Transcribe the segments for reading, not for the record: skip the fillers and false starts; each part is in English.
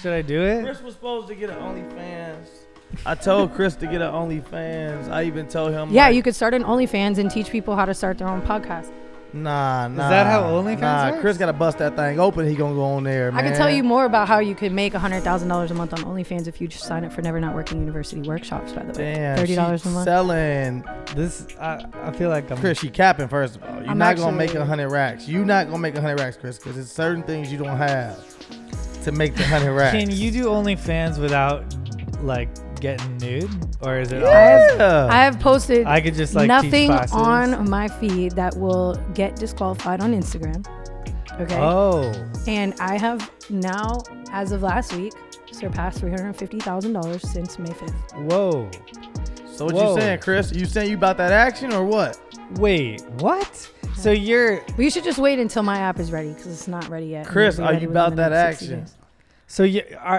Should I do it? Chris was supposed to get an OnlyFans. I told Chris to get an OnlyFans. I even told him. Yeah, you could start an OnlyFans and teach people how to start their own podcast. Nah. Is that how OnlyFans works? Chris got to bust that thing open. He gonna go on there, man. I can tell you more about how you could make $100,000 a month on OnlyFans if you just sign up for Never Not Working University workshops, by the way. Damn, $30 a month. Selling. This, I feel like I'm... Chris, she capping, first of all. You're I'm not going to actually- make 100 racks. You're not going to make 100 racks, Chris, because there's certain things you don't have to make the 100 racks. Can you do OnlyFans without, like, getting nude? Or is it I have posted I could just, like, nothing teach classes? on my feed that will get disqualified on Instagram. Okay. Oh. And I have now, as of last week, surpassed $350,000 since May 5th. Whoa. So what you saying, Chris? You saying you about that action or what? Wait, what? So you're... Well, you should just wait until my app is ready because it's not ready yet. Chris, It'll be are ready you within about the that next 60 action? days. So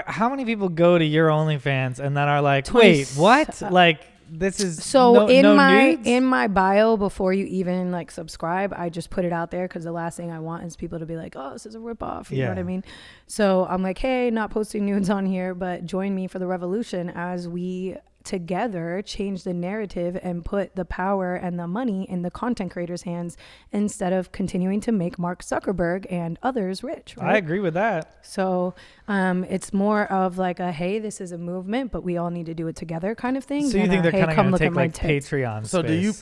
how many people go to your OnlyFans and then are like, 20 wait, what? Like, this is So in nudes? my bio, before you even like subscribe, I just put it out there because the last thing I want is people to be like, oh, this is a ripoff. You know what I mean? So I'm like, hey, not posting nudes on here, but join me for the revolution as we together change the narrative and put the power and the money in the content creators' hands instead of continuing to make Mark Zuckerberg and others rich. Right? I agree with that. So it's more of like a, hey, this is a movement, but we all need to do it together kind of thing. So you think they're kind of going to take like tits. Patreon So space. do you...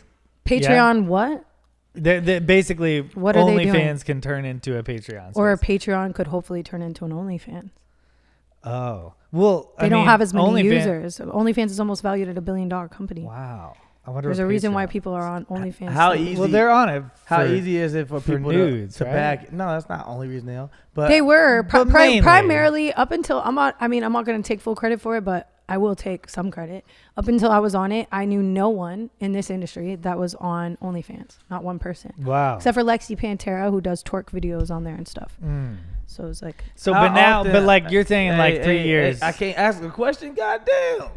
Patreon what? They basically, What are they doing? OnlyFans can turn into a Patreon space. Or a Patreon could hopefully turn into an OnlyFans. Oh. Well, They don't have as many OnlyFans, users. OnlyFans is almost valued at $1 billion company. Wow. I wonder There's what a reason why Patreon people are on OnlyFans. How too. easy? Well, they're on it. How for- easy is it for people nudes, to right? back? No, that's not the only reason they are. But They were But mainly. primarily up until I'm not going to take full credit for it, but I will take some credit. Up until I was on it, I knew no one in this industry that was on OnlyFans. Not one person. Wow. Except for Lexi Pantera, who does twerk videos on there and stuff. Mm. So it's like, So, How but now, often- but like you're saying, in like 3 years. I can't ask a question. Goddamn.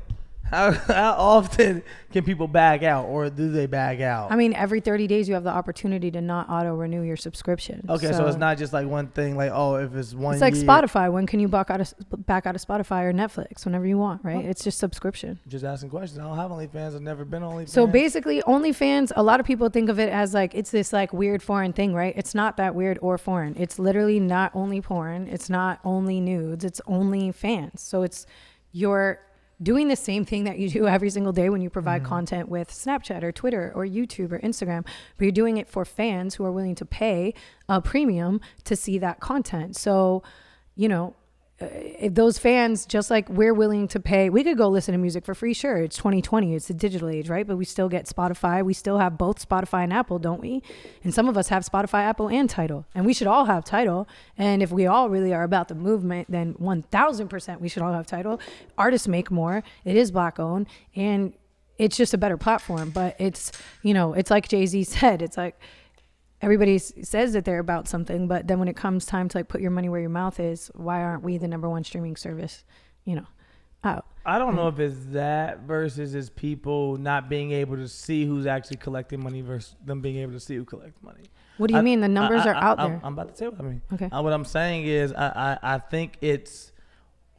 How often can people back out, or do they back out? I mean, every 30 days you have the opportunity to not auto renew your subscription. Okay, so it's not just like one thing. Like, oh, if it's one. It's like year, Spotify. When can you back out of Spotify or Netflix? Whenever you want, right? Oh. It's just subscription. Just asking questions. I don't have OnlyFans. I've never been on OnlyFans. So basically, OnlyFans, a lot of people think of it as like it's this like weird foreign thing, right? It's not that weird or foreign. It's literally not only porn. It's not only nudes. It's only fans. So you're doing the same thing that you do every single day when you provide content with Snapchat or Twitter or YouTube or Instagram, but you're doing it for fans who are willing to pay a premium to see that content. So, you know, if those fans, just like we're willing to pay, we could go listen to music for free. Sure. It's 2020. It's the digital age, right? But we still get Spotify. We still have both Spotify and Apple, don't we? And some of us have Spotify, Apple, and Tidal. And we should all have Tidal. And if we all really are about the movement, then 1000% we should all have Tidal. Artists make more. It is Black owned. And it's just a better platform. But it's, you know, it's like Jay-Z said. It's like, everybody says that they're about something, but then when it comes time to like put your money where your mouth is, why aren't we the number one streaming service? You know, I don't know if it's that versus is people not being able to see who's actually collecting money versus them being able to see who collects money. What do you mean? The numbers are out there. I'm about to tell you what I mean. Okay. What I'm saying is I think it's,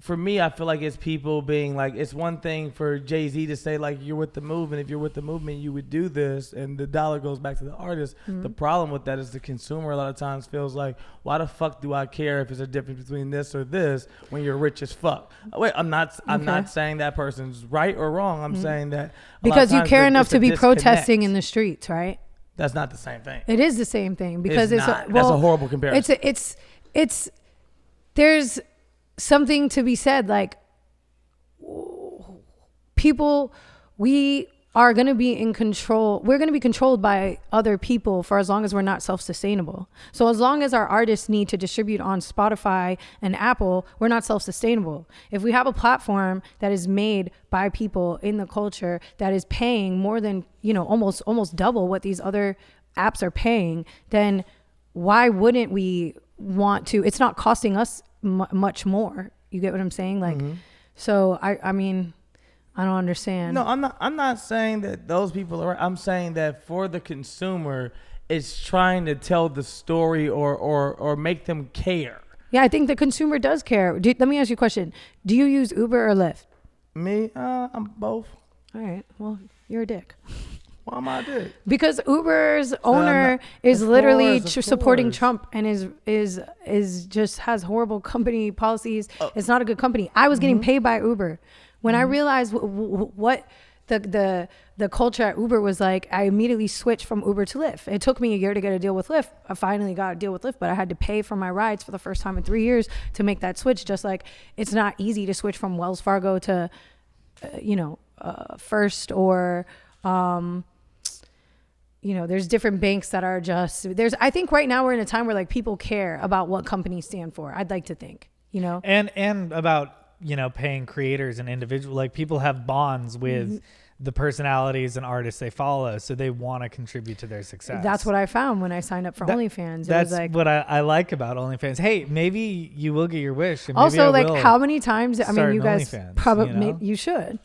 for me, I feel like it's people being like, it's one thing for Jay-Z to say like, you're with the movement. If you're with the movement, you would do this, and the dollar goes back to the artist. Mm-hmm. The problem with that is the consumer a lot of times feels like, why the fuck do I care if it's a difference between this or this when you're rich as fuck? Wait, I'm not saying that person's right or wrong. I'm saying that because you care enough to be disconnect. protesting in the streets, right? That's not the same thing. It is the same thing because It's not. That's a horrible comparison. It's there's something to be said, like people, we are going to be in control. We're going to be controlled by other people for as long as we're not self-sustainable. So as long as our artists need to distribute on Spotify and Apple, we're not self-sustainable. If we have a platform that is made by people in the culture that is paying more than, you know, almost double what these other apps are paying, then why wouldn't we want to? It's not costing us much more. You get what I'm saying? Like, so I mean, I don't understand. No, I'm not saying that those people are right. I'm saying that for the consumer, it's trying to tell the story or make them care. Yeah, I think the consumer does care. Let me ask you a question. Do you use Uber or Lyft? Me, I'm both. All right. Well, you're a dick. Why am I a dick? Because Uber's owner is of literally course, of supporting course. Trump and is just has horrible company policies. It's not a good company. I was getting paid by Uber. When I realized what the culture at Uber was like, I immediately switched from Uber to Lyft. It took me a year to get a deal with Lyft. I finally got a deal with Lyft, but I had to pay for my rides for the first time in 3 years to make that switch. Just like it's not easy to switch from Wells Fargo to, First or, there's different banks that are I think right now we're in a time where like people care about what companies stand for. I'd like to think, And about, paying creators and individual, like people have bonds with the personalities and artists they follow. So they want to contribute to their success. That's what I found when I signed up for OnlyFans. That's it was like, what I like about OnlyFans. Hey, maybe you will get your wish. And maybe also, I like will how many times, I mean, you guys OnlyFans, probably, you should.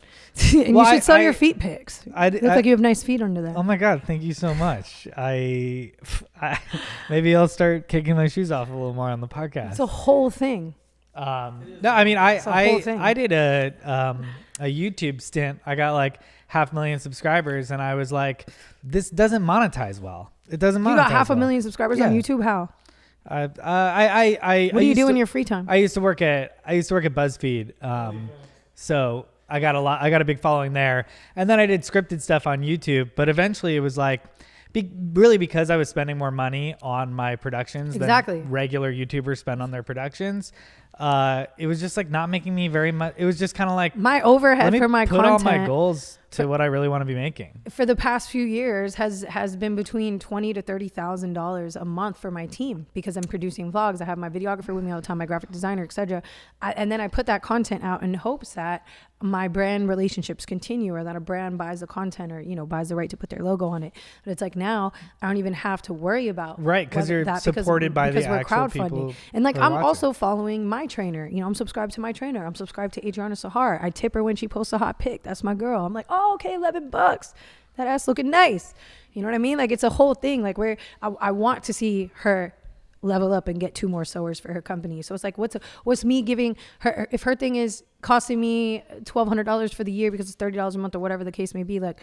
And you should sell your feet pics. Look like you have nice feet under that. Oh my God. Thank you so much. Maybe I'll start kicking my shoes off a little more on the podcast. It's a whole thing. No, I mean, I did a YouTube stint. I got like 500,000 subscribers and I was like, this doesn't monetize well. It doesn't monetize. You got 500,000 subscribers on YouTube? How? What do you do in your free time? I used to work at BuzzFeed. So I got a big following there. And then I did scripted stuff on YouTube, but eventually it was like, really because I was spending more money on my productions than regular YouTubers spend on their productions. It was just like not making me very much. It was just kind of like my overhead for my content. content. Put all my goals to what I really want to be making. For the past few years has been between $20,000 to $30,000 a month for my team because I'm producing vlogs. I have my videographer with me all the time, my graphic designer, etc. And then I put that content out in hopes that my brand relationships continue or that a brand buys the content or, buys the right to put their logo on it. But it's like now I don't even have to worry about because you're supported by the actual people. And like I'm also following my trainer. I'm subscribed to my trainer. I'm subscribed to Adriana Sahar. I tip her when she posts a hot pic. That's my girl. I'm like, oh, okay, $11. That ass looking nice. You know what I mean? Like it's a whole thing. Like where I want to see her level up and get 2 more sewers for her company. So it's like, what's me giving her, if her thing is costing me $1,200 for the year because it's $30 a month or whatever the case may be, like,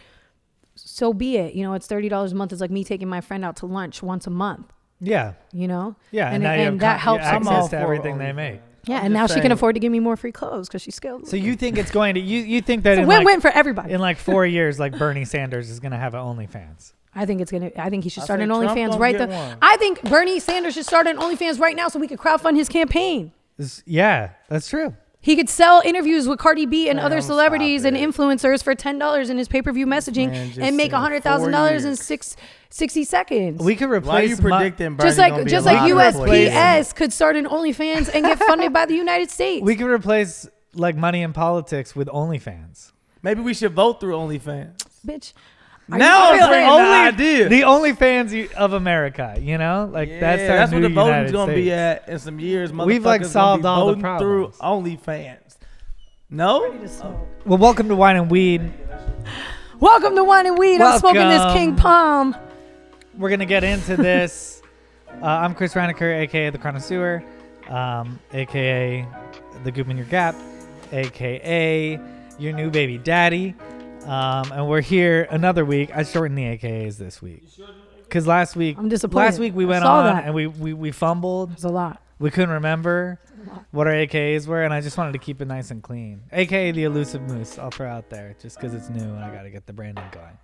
so be it. It's $30 a month. It's like me taking my friend out to lunch once a month. Yeah. Yeah. And that helps access to everything they make. Yeah, and now she can afford to give me more free clothes because she's skilled. So you think it's going to, you think that it's a win-win for everybody. In like 4 years, like Bernie Sanders is going to have an OnlyFans. I think he should start an OnlyFans right there. I think Bernie Sanders should start an OnlyFans right now so we could crowdfund his campaign. Yeah, that's true. He could sell interviews with Cardi B and other celebrities and influencers for $10 in his pay-per-view messaging and make $100,000 in 60 seconds. We could replace. Why are you predicting Bernie just like USPS could start an OnlyFans and get funded by the United States. We could replace like money in politics with OnlyFans. Maybe we should vote through OnlyFans. Bitch. Now I'm bringing the idea. The OnlyFans of America, that's where the voting's gonna be at in some years. We've like solved all the problems through OnlyFans. No. Well, welcome to Wine and Weed. Welcome to Wine and Weed. I'm smoking this King Palm. We're gonna get into this. I'm Chris Reinecker, aka the Connoisseur, aka the Goop in Your Gap, aka your new baby daddy. And we're here another week. I shortened the AKAs this week because last week I'm disappointed. Last week we went on and we fumbled. It's a lot. We couldn't remember what our AKAs were, and I just wanted to keep it nice and clean. AKA the Elusive Moose. I'll throw out there just because it's new and I got to get the branding going.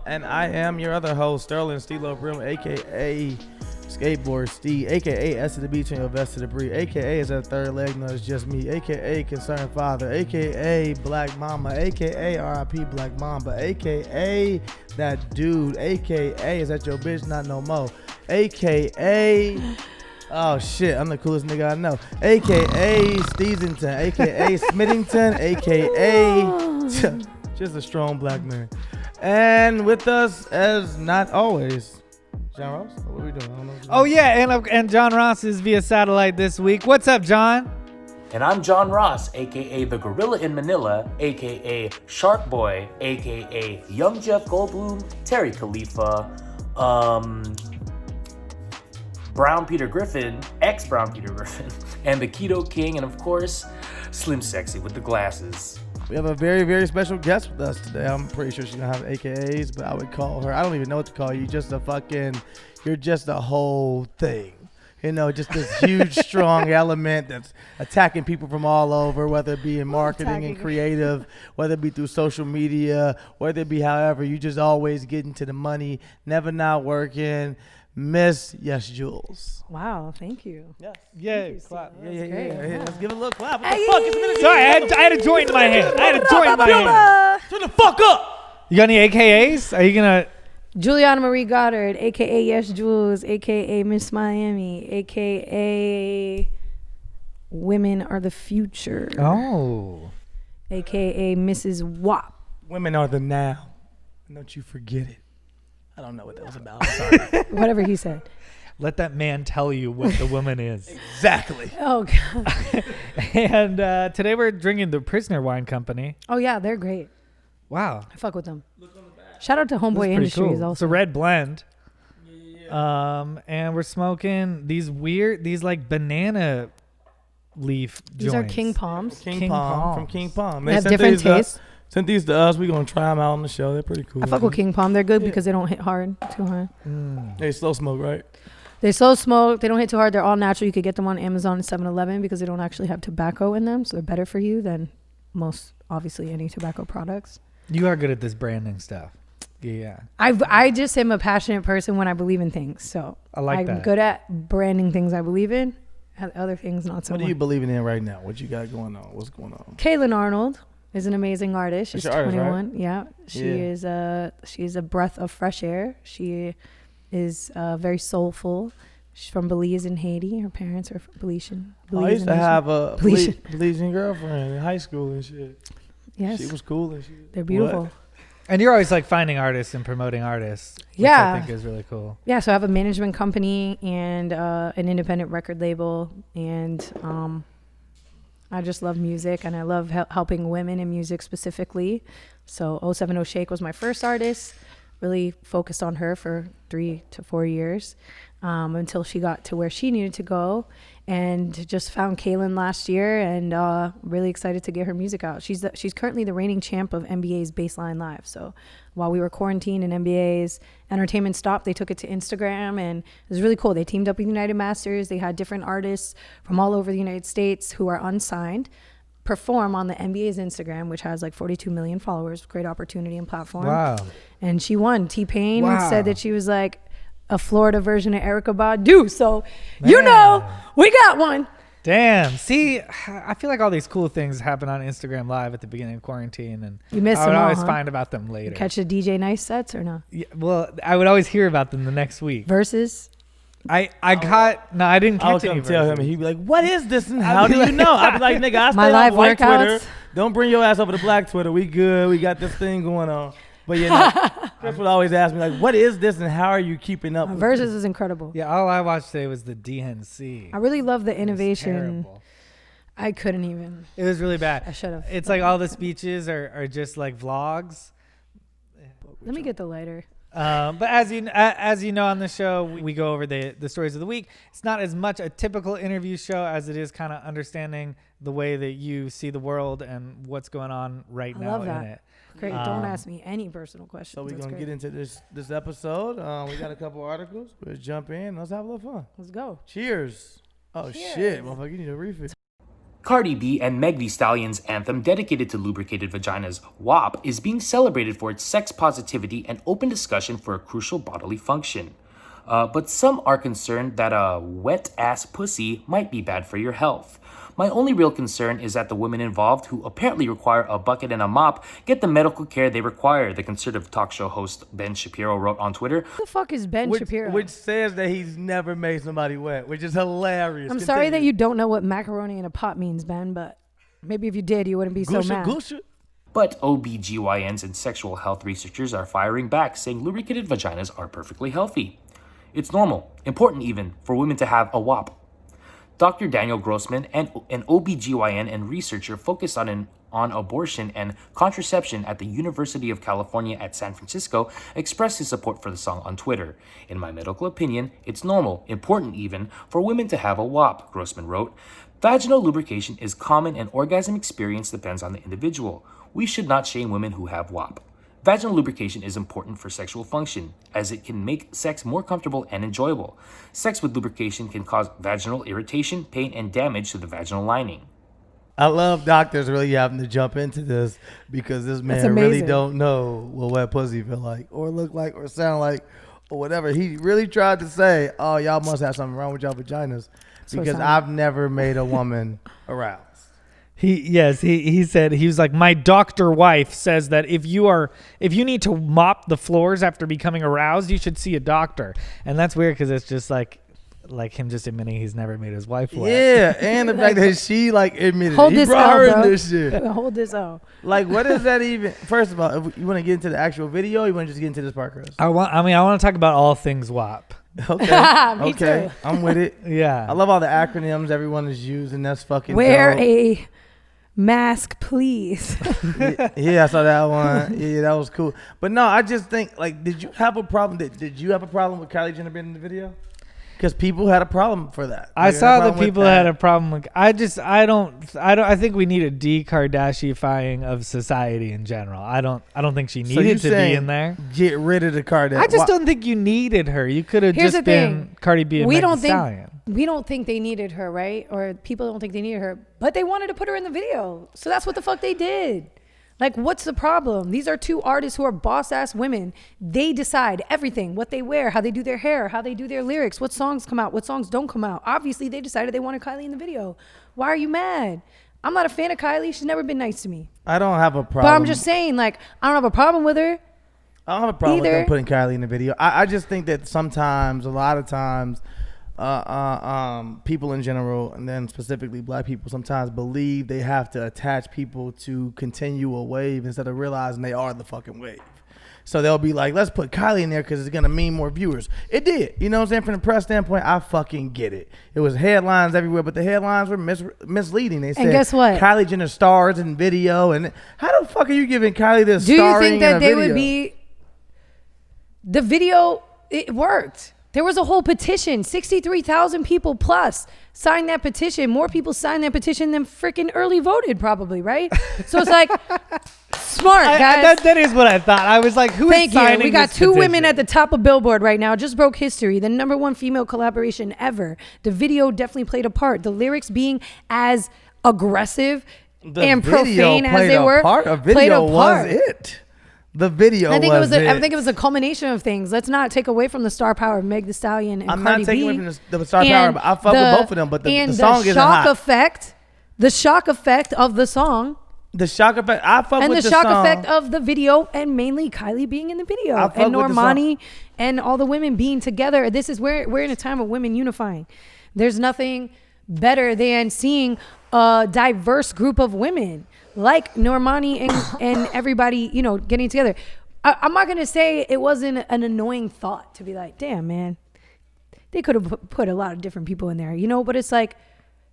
And I am your other host, Sterling Steelo Brim, aka Skateboard Steve, aka S to the B, turn your vest to the breed, aka is that third leg, no, it's just me, aka Concerned Father, aka Black Mama, aka RIP Black Mamba, aka that dude, aka is that your bitch, not no mo, aka oh shit, I'm the coolest nigga I know, aka Stevenson, aka Smithington, aka just a strong black man. And with us, as not always, John Ross. What are we doing? I don't know oh yeah, and John Ross is via satellite this week. What's up, John? And I'm John Ross, aka the Gorilla in Manila, aka Shark Boy, aka Young Jeff Goldblum, Terry Khalifa, Brown Peter Griffin, ex-Brown Peter Griffin, and the Keto King, and of course, Slim Sexy with the glasses. We have a very, very special guest with us today. I'm pretty sure she's gonna have AKAs, but I would call her, I don't even know what to call you, you're just a whole thing. You know, just this huge, strong element that's attacking people from all over, whether it be in marketing and creative, whether it be through social media, whether it be however, you just always getting to the money, never not working. Miss YesJulz. Wow, thank you. Yes. Yay, clap. Yeah. Let's give it a little clap. What Hey. the fuck? It's a minute. Sorry, I had a joint in my hand. Turn the fuck up. You got any AKAs? Are you gonna? Juliana Marie Goddard, aka YesJulz, aka Miss Miami, aka Women Are the Future, Oh. aka Mrs. WAP. Women are the now. Don't you forget it. I don't know what that was about. I'm sorry. Whatever he said. Let that man tell you what the woman is. Exactly. Oh God. And today we're drinking the Prisoner Wine Company. Oh yeah, they're great. Wow. I fuck with them. Shout out to This Homeboy is pretty Industries cool. also. It's a red blend. And we're smoking these like banana leaf These joints. are King Palms. King Palm from King Palm. They have different tastes. Sent these to us. We're going to try them out on the show. They're pretty cool. I fuck with King Palm. They're good because they don't hit hard, too hard. They slow smoke, right? They slow smoke. They don't hit too hard. They're all natural. You could get them on Amazon and 7-Eleven because they don't actually have tobacco in them. So they're better for you than most, obviously, any tobacco products. You are good at this branding stuff. Yeah. I just am a passionate person when I believe in things. So I like I'm that. good at branding things I believe in. Other things not so What much. are you believing in right now? What you got going on? What's going on? Kaylin Arnold is an amazing artist. She's She's your 21. artist, right? Yeah. She's a breath of fresh air. She is very soulful. She's from Belize in Haiti. Her parents are Belizean. I used to have a Belizean. Belizean girlfriend in high school and shit. Yes. She was cool and shit. They're beautiful. What? And you're always like finding artists and promoting artists. Which Yeah. I think is really cool. Yeah, so I have a management company and an independent record label, and I just love music, and I love helping women in music specifically. So 070 Shake was my first artist. Really focused on her for 3 to 4 years until she got to where she needed to go, and just found Kaylin last year, and really excited to get her music out. She's currently the reigning champ of NBA's Baseline Live. So while we were quarantined and NBA's entertainment stopped, they took it to Instagram, and it was really cool. They teamed up with United Masters. They had different artists from all over the United States who are unsigned perform on the NBA's Instagram, which has like 42 million followers. Great opportunity and platform. Wow. And she won. T-Pain Wow. said that she was like a Florida version of Erykah Badu. So, you Man. know, we got one. Damn. See, I feel like all these cool things happen on Instagram Live at the beginning of quarantine, and You miss I would them all, always huh? find about them later. Catch the DJ Nice sets or no? Yeah, well, I would always hear about them the next week. Versus. I didn't catch I would any come tell him, verses. and he'd be like, "What is this? And how do you know?" I'd be like, "Nigga, I My stay live on white Twitter. workouts. Don't bring your ass over to black Twitter. We good. We got this thing going on." But yeah, Chris would always ask me like, "What is this? And how are you keeping up?" with Versus this?" is incredible. Yeah, all I watched today was the DNC. I really love the It was innovation. terrible. I couldn't even. It was really bad. I should have. It's like all the speeches are just like vlogs. Let me get the lighter. But as you know on the show, we go over the stories of the week. It's not as much a typical interview show as it is kind of understanding the way that you see the world and what's going on right I now love in that. it. Great. Don't ask me any personal questions. So we're That's gonna great. get into this episode. We got a couple articles. Let's jump in. Let's have a little fun. Let's go. Cheers. Oh shit, motherfucker, you need a refill. Cardi B and Meg Thee Stallion's anthem dedicated to lubricated vaginas, WAP, is being celebrated for its sex positivity and open discussion for a crucial bodily function. But some are concerned that a wet-ass pussy might be bad for your health. My only real concern is that the women involved, who apparently require a bucket and a mop, get the medical care they require, the conservative talk show host Ben Shapiro wrote on Twitter. Who the fuck is Ben Shapiro? Which says that he's never made somebody wet, which is hilarious. I'm sorry that you don't know what macaroni in a pot means, Ben, but maybe if you did, you wouldn't be so mad. But OBGYNs and sexual health researchers are firing back, saying lubricated vaginas are perfectly healthy. It's normal, important even, for women to have a WAP. Dr. Daniel Grossman, an OBGYN and researcher focused on abortion and contraception at the University of California at San Francisco, expressed his support for the song on Twitter. In my medical opinion, it's normal, important even, for women to have a WAP, Grossman wrote. Vaginal lubrication is common and orgasm experience depends on the individual. We should not shame women who have WAP. Vaginal lubrication is important for sexual function, as it can make sex more comfortable and enjoyable. Sex with lubrication can cause vaginal irritation, pain, and damage to the vaginal lining. I love doctors really having to jump into this because this man really don't know what wet pussy feel like or look like or sound like or whatever. He really tried to say, oh, y'all must have something wrong with y'all vaginas because I've never made a woman aroused. He said, he was like, my doctor wife says that if you need to mop the floors after becoming aroused, you should see a doctor. And that's weird because it's just like him just admitting he's never made his wife wet. Yeah, and the fact that she admitted hold he this brought out, her bro. in this shit. Hold this out. Like, what is that even? First of all, if you want to get into the actual video, or you want to just get into this part, Chris? I want to talk about all things WAP. Okay, Me okay, too. I'm with it. Yeah, I love all the acronyms everyone is using. That's fucking Wear dope. a mask, please. Yeah, I saw that one. Yeah, that was cool. But no, I just think did you have a problem? Did you have a problem with Kylie Jenner being in the video? Because people had a problem for that. I saw that people had a problem with. I think we need a de-Kardashian-ifying of society in general. I don't think she needed to be in there. Get rid of the Kardashians. I just don't think you needed her. You could have just been Cardi B and Meg Thee Stallion. We don't think they needed her, right? Or people don't think they needed her, but they wanted to put her in the video. So that's what the fuck they did. Like, what's the problem? These are two artists who are boss-ass women. They decide everything, what they wear, how they do their hair, how they do their lyrics, what songs come out, what songs don't come out. Obviously, they decided they wanted Kylie in the video. Why are you mad? I'm not a fan of Kylie. She's never been nice to me. I don't have a problem. But I'm just saying, I don't have a problem with her. I don't have a problem with them putting Kylie in the video. I just think that sometimes, a lot of times, people in general, and then specifically black people, sometimes believe they have to attach people to continue a wave instead of realizing they are the fucking wave. So they'll be like, let's put Kylie in there because it's going to mean more viewers. It did. You know what I'm saying? From the press standpoint, I fucking get it. It was headlines everywhere, but the headlines were misleading. They said, and guess what? Kylie Jenner stars in video. And how the fuck are you giving Kylie this starring in a video? Do you think that they video? would be... The video, it worked. There was a whole petition, 63,000 people plus signed that petition. More people signed that petition than freaking early voted probably, right? So it's like, smart, guys. That is what I thought. I was like, who is signing this We got two petition? women at the top of Billboard right now. Just broke history. The #1 female collaboration ever. The video definitely played a part. The lyrics being as aggressive and profane as they were played a part. Was it. The video I think it was a culmination of things. Let's not take away from the star power of Meg Thee Stallion and I'm Cardi not taking B. away from the star power, but I fuck with both of them. But the song isn't hot. The shock effect of the song. The shock effect. I fuck and with the song. And the shock effect of the video, and mainly Kylie being in the video. And Normani and all the women being together. This is where we're in a time of women unifying. There's nothing better than seeing a diverse group of women like Normani and everybody, getting together. I'm not going to say it wasn't an annoying thought to be like, damn, man, they could have put a lot of different people in there, but it's like,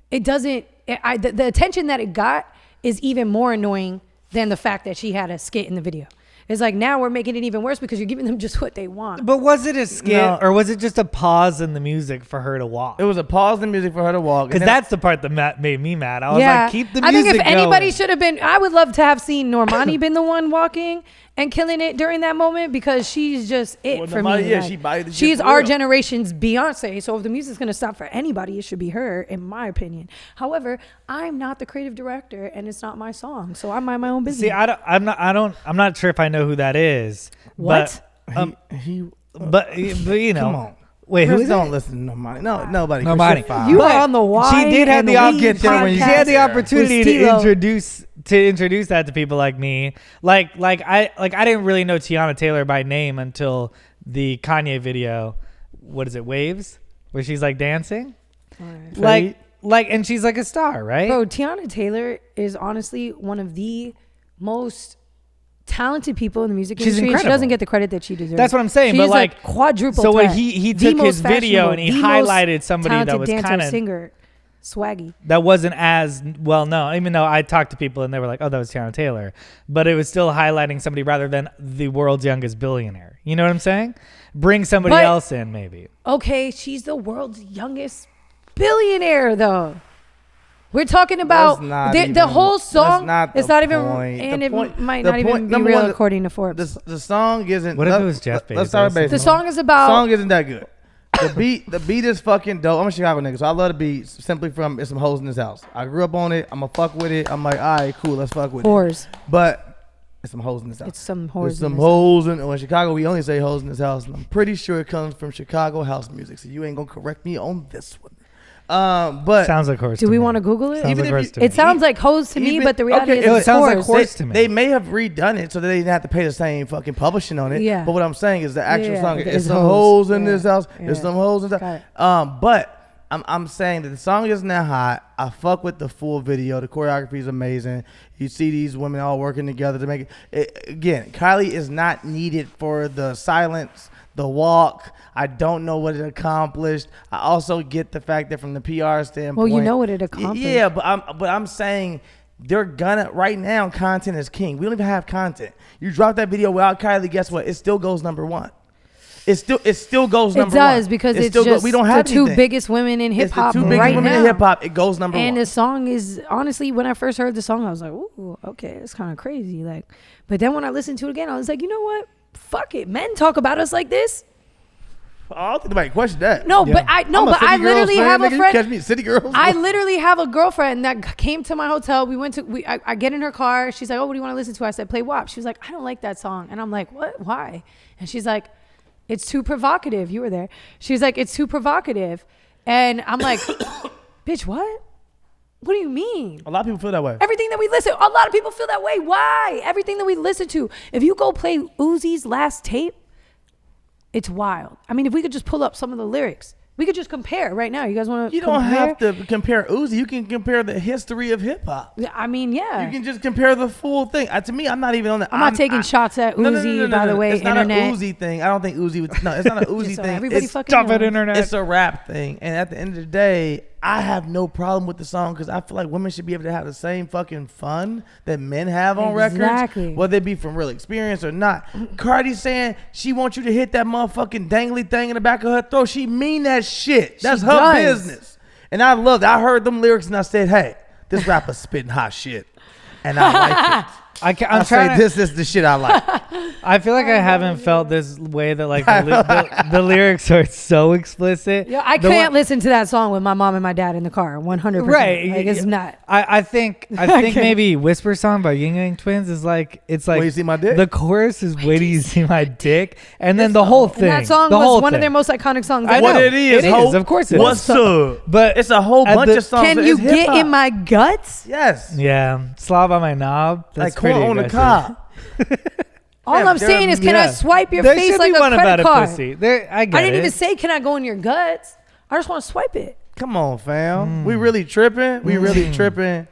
it doesn't, the attention that it got is even more annoying than the fact that she had a skit in the video. It's like, now we're making it even worse because you're giving them just what they want. But was it a skit or was it just a pause in the music for her to walk? It was a pause in the music for her to walk. Because that's the part that made me mad. I was like, keep the music I think if anybody going. should have been, I would love to have seen Normani been the one walking and killing it during that moment because she's just for me. Yeah, she's our generation's Beyonce. So if the music's going to stop for anybody, it should be her, in my opinion. However, I'm not the creative director and it's not my song. So I mind my own business. See, I'm not sure if I know who that is. What? But, but come on. Wait, Chris who don't listen to Normani. No, nobody. Nobody. You are on the wine. She did have the opportunity to introduce that to people like me. Like I didn't really know Tiana Taylor by name until the Kanye video. What is it? Waves, where she's like dancing. Right. And she's like a star, right? Bro, Tiana Taylor is honestly one of the most talented people in the music industry. She doesn't get the credit that she deserves. That's what I'm saying. She's but like a quadruple. So threat. when he took his video and he highlighted somebody that was kind of singer. swaggy. That wasn't as well known, even though I talked to people and they were like, oh, that was Tiana Taylor. But it was still highlighting somebody rather than the world's youngest billionaire. You know what I'm saying? Bring somebody else in, maybe. Okay, she's the world's youngest billionaire, though. We're talking about the whole song. It's not even, and it might not even be real according to Forbes. The song isn't. What if it was Jeff Bezos? Let's start with the song is about. The song isn't that good. The beat is fucking dope. I'm a Chicago nigga, so I love the beat simply from it's some hoes in this house. I grew up on it. I'm gonna fuck with it. I'm like, all right, cool, let's fuck with Whores. it. But it's some hoes in this house. It's some whores. It's some hoes in Chicago. We only say hoes in this house, and I'm pretty sure it comes from Chicago house music. So you ain't gonna correct me on this one. But sounds like horse. Do we want to Google it? It sounds like hose to me, even, but the reality is it sounds like horse to me. They may have redone it so that they didn't have to pay the same fucking publishing on it. Yeah. But what I'm saying is the actual song. It's It's some hoes in this house. Yeah. It's some hoes in this house. But I'm saying that the song isn't that hot. I fuck with the full video. The choreography is amazing. You see these women all working together to make it. Again, Kylie is not needed for the silence, the walk. I don't know what it accomplished. I also get the fact that from the PR standpoint. Well, you know what it accomplished. Yeah, but I'm saying they're gonna right now. Content is king. We don't even have content. You drop that video without Kylie, guess what? It still goes number one. It still goes number one. It does because it's just we don't have the two biggest women in hip hop right now. In hip hop, it goes number one. And the song is honestly, when I first heard the song, I was like, "Ooh, okay, it's kind of crazy." Like, but then when I listened to it again, I was like, you know what? Fuck it, men talk about us like this. I don't think anybody question that. No, yeah. but I literally have a friend. Catch me, City Girls. I literally have a girlfriend that came to my hotel. We went to. I get in her car. She's like, "Oh, what do you want to listen to?" I said, "Play WAP." She was like, "I don't like that song," and I'm like, "What? Why?" And she's like, "It's too provocative." You were there. She's like, "It's too provocative," and I'm like, "Bitch, what? What do you mean?" A lot of people feel that way. Everything that we listen, a lot of people feel that way. Why? Everything that we listen to. If you go play Uzi's last tape. It's wild. I mean, if we could just pull up some of the lyrics, we could just compare right now. You guys want to? You don't have to compare Uzi. You can compare the history of hip hop. I mean, yeah. You can just compare the full thing. To me, I'm not even on that. I'm not taking shots at Uzi. By the way, it's internet. Not a Uzi thing. I don't think Uzi would. No, it's not a Uzi thing. Everybody it's fucking knows. Internet. It's a rap thing. And at the end of the day, I have no problem with the song because I feel like women should be able to have the same fucking fun that men have on records, whether it be from real experience or not. Cardi saying she wants you to hit that motherfucking dangly thing in the back of her throat. She mean that shit. That's her business. And I loved it. I heard them lyrics and I said, hey, this rapper's spitting hot shit. And I like it. I'm trying this is the shit I like. I feel like I haven't felt this way that like the lyrics are so explicit. Yeah, I can't listen to that song with my mom and my dad in the car. 100%. Right, like, it's not. I think maybe Whisper Song by Ying Yang Twins is like it's like. Wait, you see my dick? The chorus is "Wait till you see my dick," and then the whole thing. And that song was one of their most iconic songs. I know. What it is, of course it is. What's up? But it's a whole bunch of songs. Can you get in my guts? Yes. Yeah, slob on my knob. That's like corn on the cob. All I'm saying is, can I swipe your face like a credit card? Pussy. I didn't even say, can I go in your guts? I just want to swipe it. Come on, fam. We really tripping. We really tripping.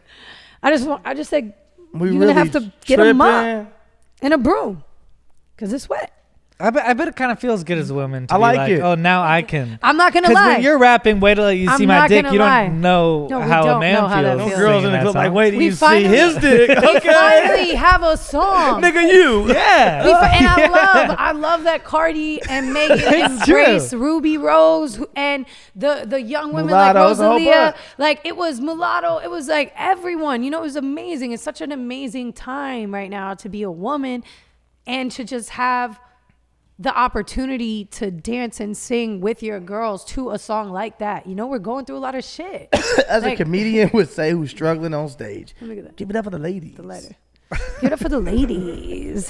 I just said, you're gonna have to get a mop and a broom because it's wet. I bet it kind of feels good as a woman to I be like it. Oh, now I can. I'm not gonna lie. Because when you're rapping, wait till you see my dick. You don't know how a man feels. Those girls in the club like, wait till you see his dick. We finally have a song. Nigga, you. Yeah. And I love that Cardi and Megan embrace Ruby Rose and the young women Mulatto, like Rosalia. Like it was Mulatto. It was like everyone. You know, it was amazing. It's such an amazing time right now to be a woman and to just have the opportunity to dance and sing with your girls to a song like that. You know, we're going through a lot of shit. As a comedian would say who's struggling on stage, look at that. Give it up for the ladies. The letter. Give it up for the ladies.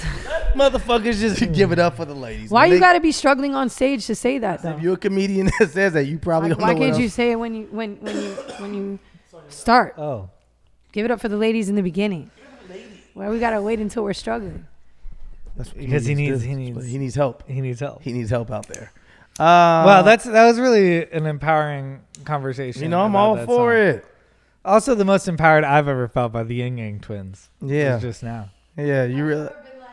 Motherfuckers just give it up for the ladies. Why you gotta be struggling on stage to say that though? If you're a comedian that says that, you probably don't know. Why can't you say it when you start? Oh. Give it up for the ladies in the beginning. Why we gotta wait until we're struggling? That's because he needs help. He needs help. He needs help out there. Wow, that was really an empowering conversation. You know, I'm all for it. Also, the most empowered I've ever felt by the Ying Yang Twins. Yeah, just now. Yeah,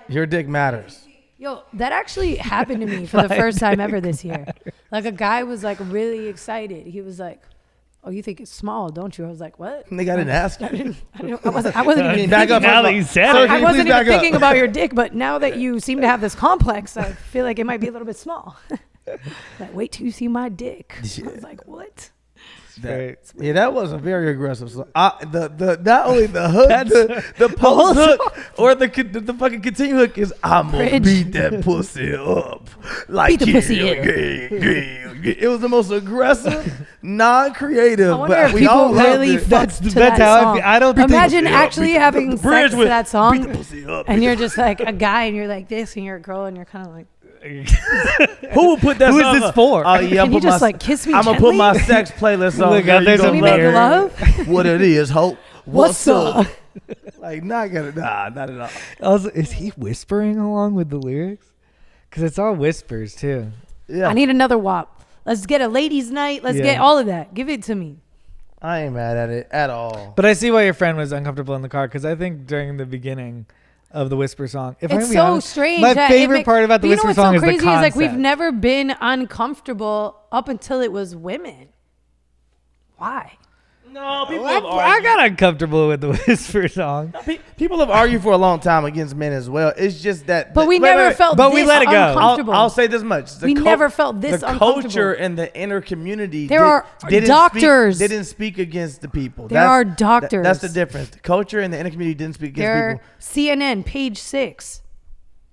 your dick matters. Yo, that actually happened to me for the first time ever this year. Like a guy was like really excited. He was like, "Oh, you think it's small, don't you?" I was like, "What?" Nigga, I didn't ask you. I wasn't even Back up. Now that you said Sir, it. can I you wasn't please even back up? thinking about your dick, but now that you seem to have this complex, I feel like it might be a little bit small. Like, wait till you see my dick. I was like, what? Yeah, that was a very aggressive song. The not only the hook, That's- the post hook or the fucking continue hook is I'm gonna Bridge. beat that pussy up. Like Beat the pussy up. It was the most aggressive, non-creative, I wonder but if we people all loved really it. fucked to that's that how I song. feel. I don't think- Imagine Yeah, actually beat the- having the bridge sex to with that beat song, the pussy up. and you're just like a guy, and you're like this, and you're a girl, and you're kind of like, Who would put that Who is song this on? for? Oh yeah, can you just like kiss me? I'm gonna put my sex playlist on. Look, Girl, there's you a Can we gonna make Mary. love? what it is, hope. What's up? Like not at all. Also, is he whispering along with the lyrics? Because it's all whispers too. Yeah, I need another WAP. Let's get a ladies' night. Let's Yeah. get all of that. Give it to me. I ain't mad at it at all. But I see why your friend was uncomfortable in the car, because I think during the beginning of the whisper song, if I'm It's gonna be so honest, strange. my that favorite part about the but you know whisper what's song so is the crazy concept. is like we've never been uncomfortable up until it was women. Why? No, people I got uncomfortable with the whisper song. People have argued for a long time against men as well. It's just that. But we wait, never wait. felt But we this let it go. uncomfortable. I'll say this much: We never felt this The uncomfortable. culture and the inner community. There are doctors. Didn't speak against the people. There are doctors. That's the difference. The culture and the inner community didn't speak against They're people. CNN, page 6,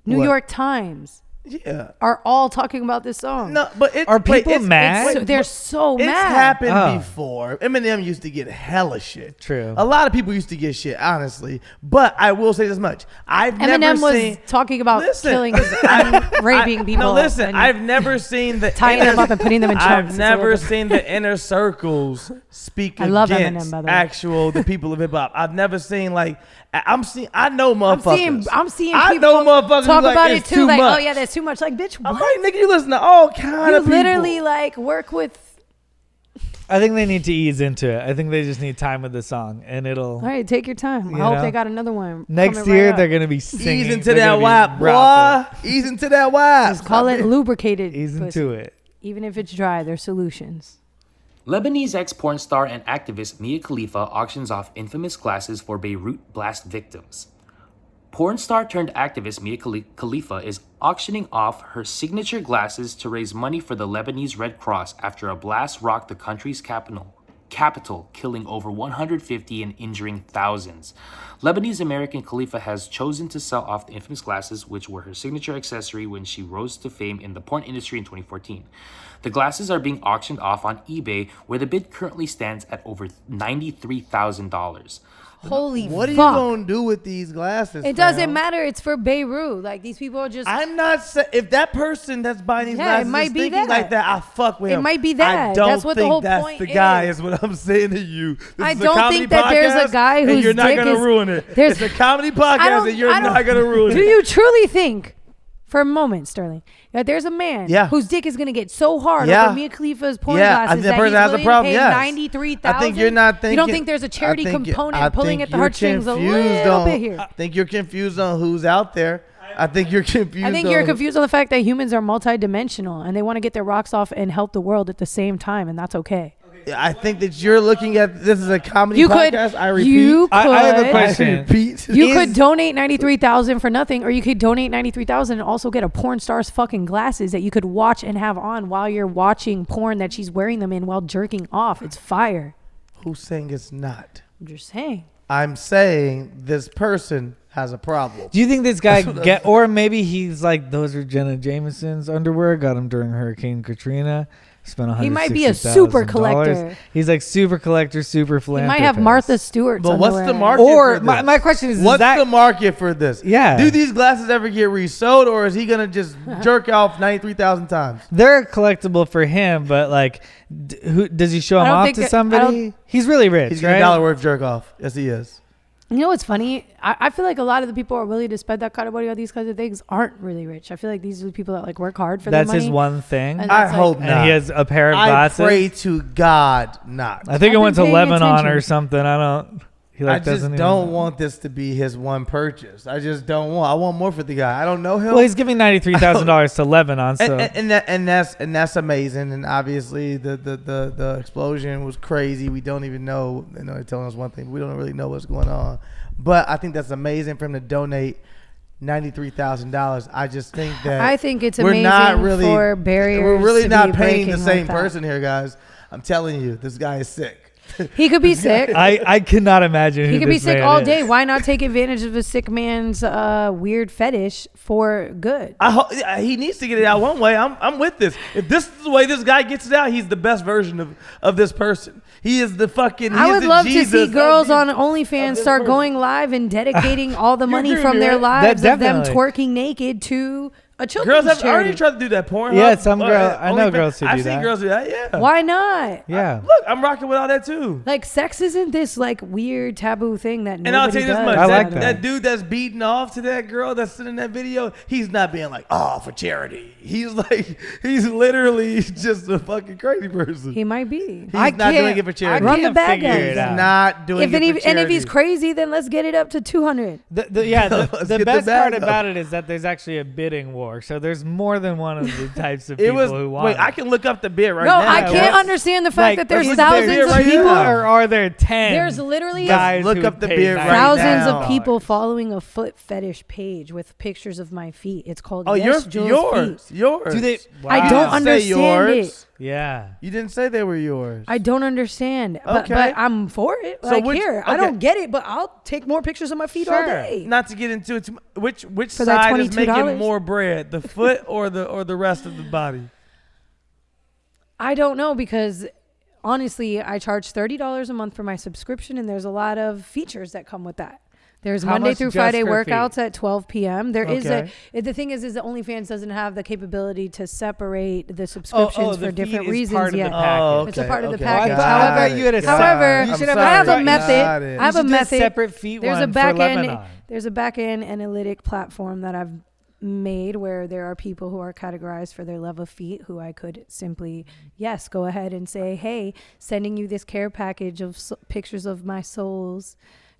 New What? York Times Yeah. are all talking about this song. No, but Are people mad? They're so It's mad. happened Oh. before. Eminem used to get hella shit. True. A lot of people used to get shit, honestly. But I will say this much: I've never Eminem was seen. talking about Listen. killing and raping people. No, listen. and I've never seen the tying inner- them up and putting them in chunks. I've It's never horrible. seen the inner circles speak I love Eminem, against by the way. the people of hip hop. I've never seen like I know motherfuckers. I'm seeing I people know motherfuckers talk who like, about it's it too. Like, much. oh yeah, there's too much. Like, bitch, I'm what? like, nigga, you listen to all kind You of people. literally like work with. I think they need to ease into it. I think they just need time with the song, and it'll. All right, take your time. You I hope know? they got another one Next coming year, right up. they're gonna be singing. Ease into they're that gonna be WAP, rapping. boy. Ease into that WAP. Just call it lubricated. Ease pussy. into it. Even if it's dry, there's solutions. Lebanese ex-porn star and activist Mia Khalifa auctions off infamous glasses for Beirut blast victims. Porn star turned activist Mia Khalifa is auctioning off her signature glasses to raise money for the Lebanese Red Cross after a blast rocked the country's capital, killing over 150 and injuring thousands. Lebanese American Khalifa has chosen to sell off the infamous glasses, which were her signature accessory when she rose to fame in the porn industry in 2014. The glasses are being auctioned off on eBay, where the bid currently stands at over $93,000. Holy What are you fuck. gonna do with these glasses? It doesn't fam? matter. It's for Beirut. Like, these people are just. I'm not saying if that person that's buying these Yeah, glasses it might is be thinking that. like that, I fuck with It him. might be I that. don't That's what the think whole that's point the guy is. is what I'm saying to you. This I is a don't comedy think that there's a podcast, guy and whose you're not dick gonna is- ruin it. there's- It's a comedy I podcast, don't- and you're I don't- not gonna ruin Do it. you truly think, for a moment, Sterling, that there's a man Yeah. whose dick is gonna get so hard Yeah. over Mia Khalifa's porn Yeah, I think glasses that that person he's has a willing problem, to pay yes. $93,000? I think you're not thinking. You don't think there's a charity component pulling at the you're heartstrings a confused little on- bit here? I think you're confused on who's out there. I think you're confused. I think you're confused on the fact that humans are multidimensional and they want to get their rocks off and help the world at the same time, and that's okay. I think that you're looking at this is a comedy You could, podcast. I repeat. you could, I have a I question. repeat. you could donate $93,000 for nothing, or you could donate $93,000 and also get a porn star's fucking glasses that you could watch and have on while you're watching porn that she's wearing them in while jerking off. It's fire. Who's saying it's not? I'm just saying. I'm saying this person has a problem. Do you think this guy or maybe he's like, those are Jenna Jameson's underwear? Got him during Hurricane Katrina. Spent He might be a super $160,000. collector. He's like super collector, super He philanthropist. might have Martha Stewart's But what's the underwear. market? Or for my, this? my question is What's that the market for this? Yeah. Do these glasses ever get resold, or is he gonna just jerk off 93,000 times? they're collectible for him, but like, who does he show I them don't off think to that- I somebody? He's really rich, He's right? getting $1 worth of jerk off. Yes, he is. You know what's funny? I feel like a lot of the people who are willing to spend that kind of money on these kinds of things aren't really rich. I feel like these are the people that like work hard for That's their money. his one thing. And I that's hope like- not. And he has a pair of I glasses. pray to God not. I think it I've went to been paying Lebanon or attention. something. I don't. He I like just doesn't don't even, want this to be his one purchase. I just don't want. I want more for the guy. I don't know him. Well, he's giving $93,000 to Lebenon, so and that's amazing. And obviously the explosion was crazy. We don't even know. You know, they're telling us one thing, but we don't really know what's going on. But I think that's amazing for him to donate $93,000. I just think that I think it's we're amazing not really, for barriers. We're really to not be painting the breaking same like that. person here, guys. I'm telling you, this guy is sick. He could be sick. I cannot imagine. He who could be this sick man all is. day. Why not take advantage of a sick man's weird fetish for good? He needs to get it out one way. I'm with this. If this is the way this guy gets it out, he's the best version of this person. He is the fucking. I would love to see girls on OnlyFans this start person. going live and dedicating all the money agree from with me, their right? lives of them Definitely. twerking naked to a Girls children's have charity. already tried to do that. Porn. Yeah, some girl- I know girls who do I've seen that. girls do that. Yeah. Why not? Yeah. Look, I'm rocking with all that too. Like, sex isn't this like weird taboo thing that And I'll tell nobody you this does. much: I like that that. dude that's beating off to that girl that's in that video, he's not being like, "Oh, for charity." He's literally just a fucking crazy person. He might be. He's not doing it for charity. Run the can't bad figure guys. it He's out. not doing If it for and if he's charity. crazy, then let's get it up to 200. The Let's get the best bag part up. about it is that there's actually a bidding war. So there's more than one of the types of It people was. who want Wait, it. I can look up the bid right No, now. I can't what? understand the fact Like, that there's is thousands there of right people. now? or are there 10? There's literally guys Look who up would the pay beer right thousands now. of people following a foot fetish page with pictures of my feet. It's called Oh, YesJulz yours. Feet. Yours. Do they? I Wow. don't You didn't say understand yours. it. Yeah. You didn't say they were yours. I don't understand. Okay. But I'm for it. So Like, which- here, I okay. don't get it, but I'll take more pictures of my feet all Sure. day. Not to get into it, which For that side is $22? making more bread, the foot or the rest of the body? I don't know, because honestly, I charge $30 a month for my subscription, and there's a lot of features that come with that. There's How Monday much through just Friday for workouts feet? at 12 p.m. There is Okay. the thing is that OnlyFans doesn't have the capability to separate the subscriptions the for feed different is reasons part of the yet. package. Oh, It's a part of the okay. package. I However- thought you had a however, you should I'm have I have sorry. a method. it. I have You a should do method. separate feet There's one a back for end. Lebanon. There's a back end analytic platform that I've made where there are people who are categorized for their love of feet, who I could simply, yes, go ahead and say, hey, sending you this care package of pictures of my soles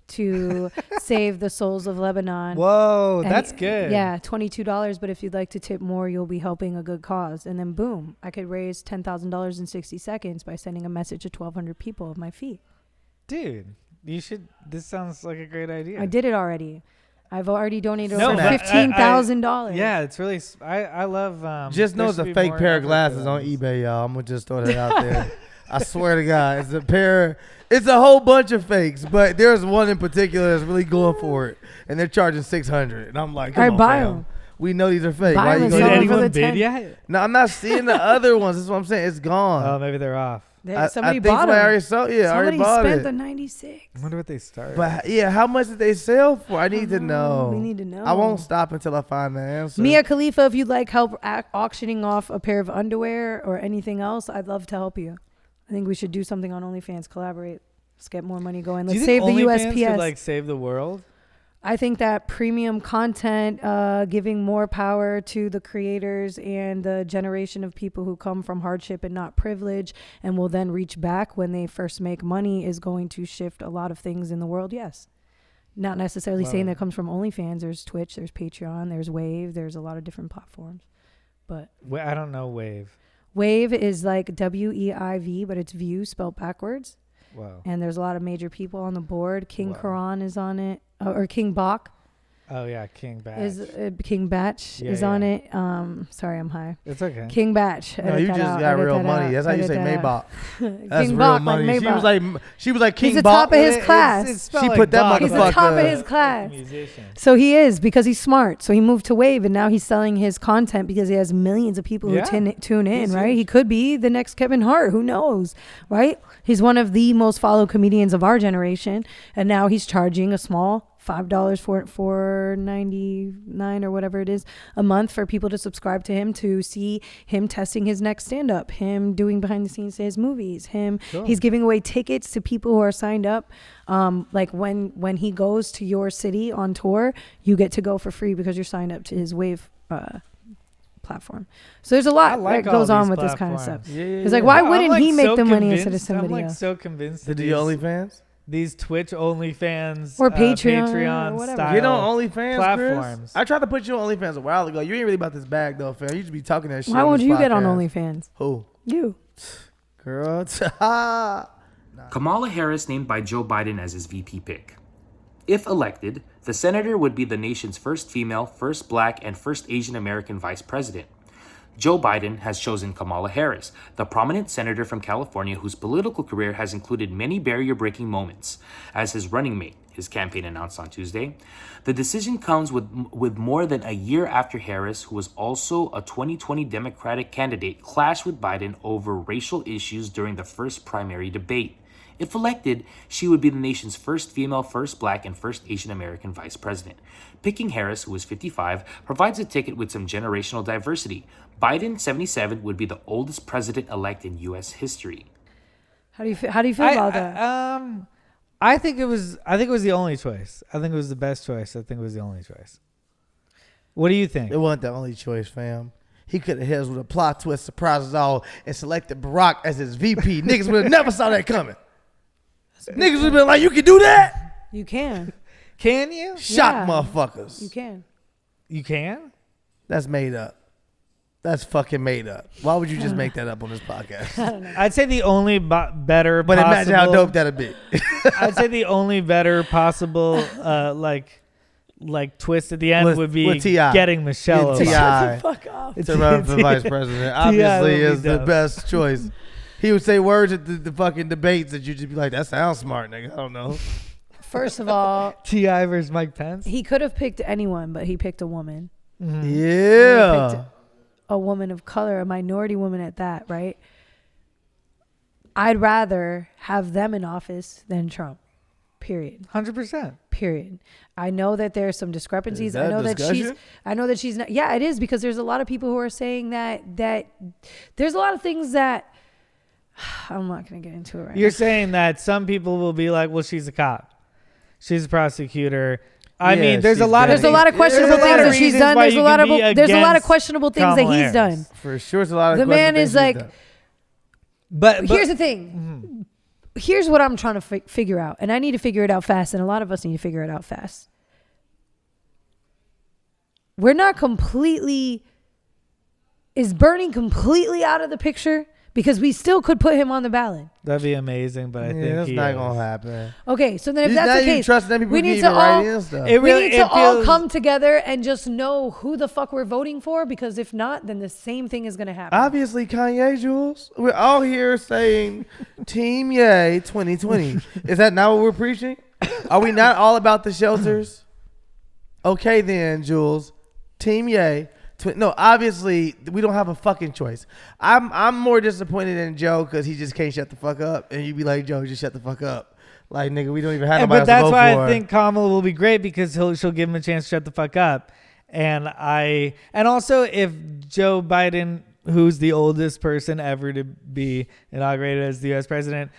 to save the souls of Lebanon. Whoa, And that's good. Yeah, $22. But if you'd like to tip more, you'll be helping a good cause. And then boom, I could raise $10,000 in 60 seconds by sending a message to 1,200 people of my feet. Dude, you should. This sounds like a great idea. I did it already. I've already donated No, over but I- $15,000. Yeah, it's really. I love. Just know there it's a should be fake more pair of effort glasses for on this. eBay, y'all. I'm gonna just throw that out there. I swear to God, it's a pair. It's a whole bunch of fakes, but there's one in particular that's really going for it, and they're charging $600. And I'm like, come All right, on, buy fam. 'em. We know these are fake. Buy Why 'em you and Did sell 'em going? for anyone the bid 10. yet? No, I'm not seeing the other ones. That's what I'm saying. It's gone. Oh, maybe they're off. Somebody I think bought somebody them. already sold. Yeah, I already Somebody bought spent it. the 96. I wonder what they started. But yeah, how much did they sell for? I need to know. We need to know. I won't stop until I find the answer. Mia Khalifa, if you'd like help auctioning off a pair of underwear or anything else, I'd love to help you. I think we should do something on OnlyFans. Collaborate. Let's get more money going. Do Let's you save think the OnlyFans USPS. could, like, save the world? I think that premium content, giving more power to the creators and the generation of people who come from hardship and not privilege and will then reach back when they first make money is going to shift a lot of things in the world. Yes. Not necessarily saying that comes from OnlyFans. There's Twitch, there's Patreon, there's Wave, there's a lot of different platforms. But I don't know. Wave. Wave is like WEIV, but it's view spelled backwards. Wow. And there's a lot of major people on the board. King Wow. Karan is on it, or King Bach. Oh yeah, King Batch. Is King Batch Yeah, is on it. Sorry, I'm high. It's okay. King Batch. No, you just got real money. That's how you say Maybach. That's King real Bach, money. like She Maybach. was like King He's the Bach. top of his class. She put that Bach, He's the motherfucker- top of his class. Musician. So he is, because he's smart. So he moved to Wave, and now he's selling his content because he has millions of people Yeah. who tune in, He's right? huge. He could be the next Kevin Hart. Who knows, right? He's one of the most followed comedians of our generation, and now he's charging a small $5 for $4.99 or whatever it is a month for people to subscribe to him, to see him testing his next stand-up, him doing behind the scenes to his movies, he's giving away tickets to people who are signed up. Like when he goes to your city on tour, you get to go for free because you're signed up to his Wave platform. So there's a lot like that goes all on these with this kind of platforms. stuff. Yeah, It's like, why I'm, wouldn't like, he make so the money convinced- instead of somebody I'm like else? so convinced. To that do your OnlyFans? these Twitch OnlyFans or Patreon or whatever. style Get on OnlyFans, platforms. Chris. I tried to put you on OnlyFans a while ago. You ain't really about this bag though, fam. You just be talking that shit. Why on would this you get on podcast. OnlyFans? Who? You. Girl. Kamala Harris named by Joe Biden as his VP pick. If elected, the senator would be the nation's first female, first black, and first Asian American vice president. Joe Biden has chosen Kamala Harris, the prominent senator from California whose political career has included many barrier-breaking moments, as his running mate, his campaign announced on Tuesday. The decision comes with more than a year after Harris, who was also a 2020 Democratic candidate, clashed with Biden over racial issues during the first primary debate. If elected, she would be the nation's first female, first black, and first Asian American vice president. Picking Harris, who is 55, provides a ticket with some generational diversity. Biden, 77, would be the oldest president-elect in U.S. history. How do you feel about that? I think it was the only choice. I think it was the best choice. I think it was the only choice. What do you think? It wasn't the only choice, fam. He could have hit us with a plot twist, surprise us all, and selected Barack as his VP. Niggas would have never saw that coming. Niggas would have been like, you can do that? You can. Can you? Shock Yeah. motherfuckers. You can. You can? That's made up. That's fucking made up. Why would you just make that up on this podcast? I don't know. I'd say the only better But possible, imagine how dope that'd be. I'd say the only better possible like twist at the end would be with T.I. getting Michelle Getting Obama. T.I. Shut the fuck up. to run for vice president. Obviously would be is the dope. best choice. He would say words at the fucking debates that you just be like, that sounds smart, nigga. I don't know. First of all, T.I. versus Mike Pence. he could have picked anyone, but he picked a woman. Mm-hmm. Yeah. He picked a woman of color, a minority woman at that, right? I'd rather have them in office than Trump. Period. 100%. Period. I know that there's some discrepancies. Is that I know discussion? that she's not. Yeah, it is, because there's a lot of people who are saying that there's a lot of things that I'm not going to get into it right You're now. saying that some people will be like, well, she's a cop. She's a prosecutor. I Yeah, mean, there's a she's lot of There's a lot of questionable there's a lot things of that she's reasons done. why There's you a lot can of be there's a lot of against questionable things that Kamala he's Harris. done. For sure, it's a lot of The man is like, But here's the thing. Here's what I'm trying to figure out, and I need to figure it out fast, and a lot of us need to figure it out fast. We're not completely. Is Bernie completely out of the picture? Because we still could put him on the ballot. that'd be amazing. But I think that's he not is. gonna happen. Okay, so then if Now that's the you case, trust them people we to need even to write all in stuff. It we really- need to it all feels- come together and just know who the fuck we're voting for. Because if not, then the same thing is gonna happen. Obviously, Kanye, Jules. We're all here saying Team Yay 2020. Is that not what we're preaching? Are we not all about the shelters? Okay, then, Jules. Team Yay. No, obviously, we don't have a fucking choice. I'm more disappointed in Joe because he just can't shut the fuck up. And you be like, Joe, just shut the fuck up. Like, nigga, we don't even have nobody But else that's to vote why for. I think Kamala will be great, because she'll give him a chance to shut the fuck up. And also if Joe Biden, who's the oldest person ever to be inaugurated as the U.S. president,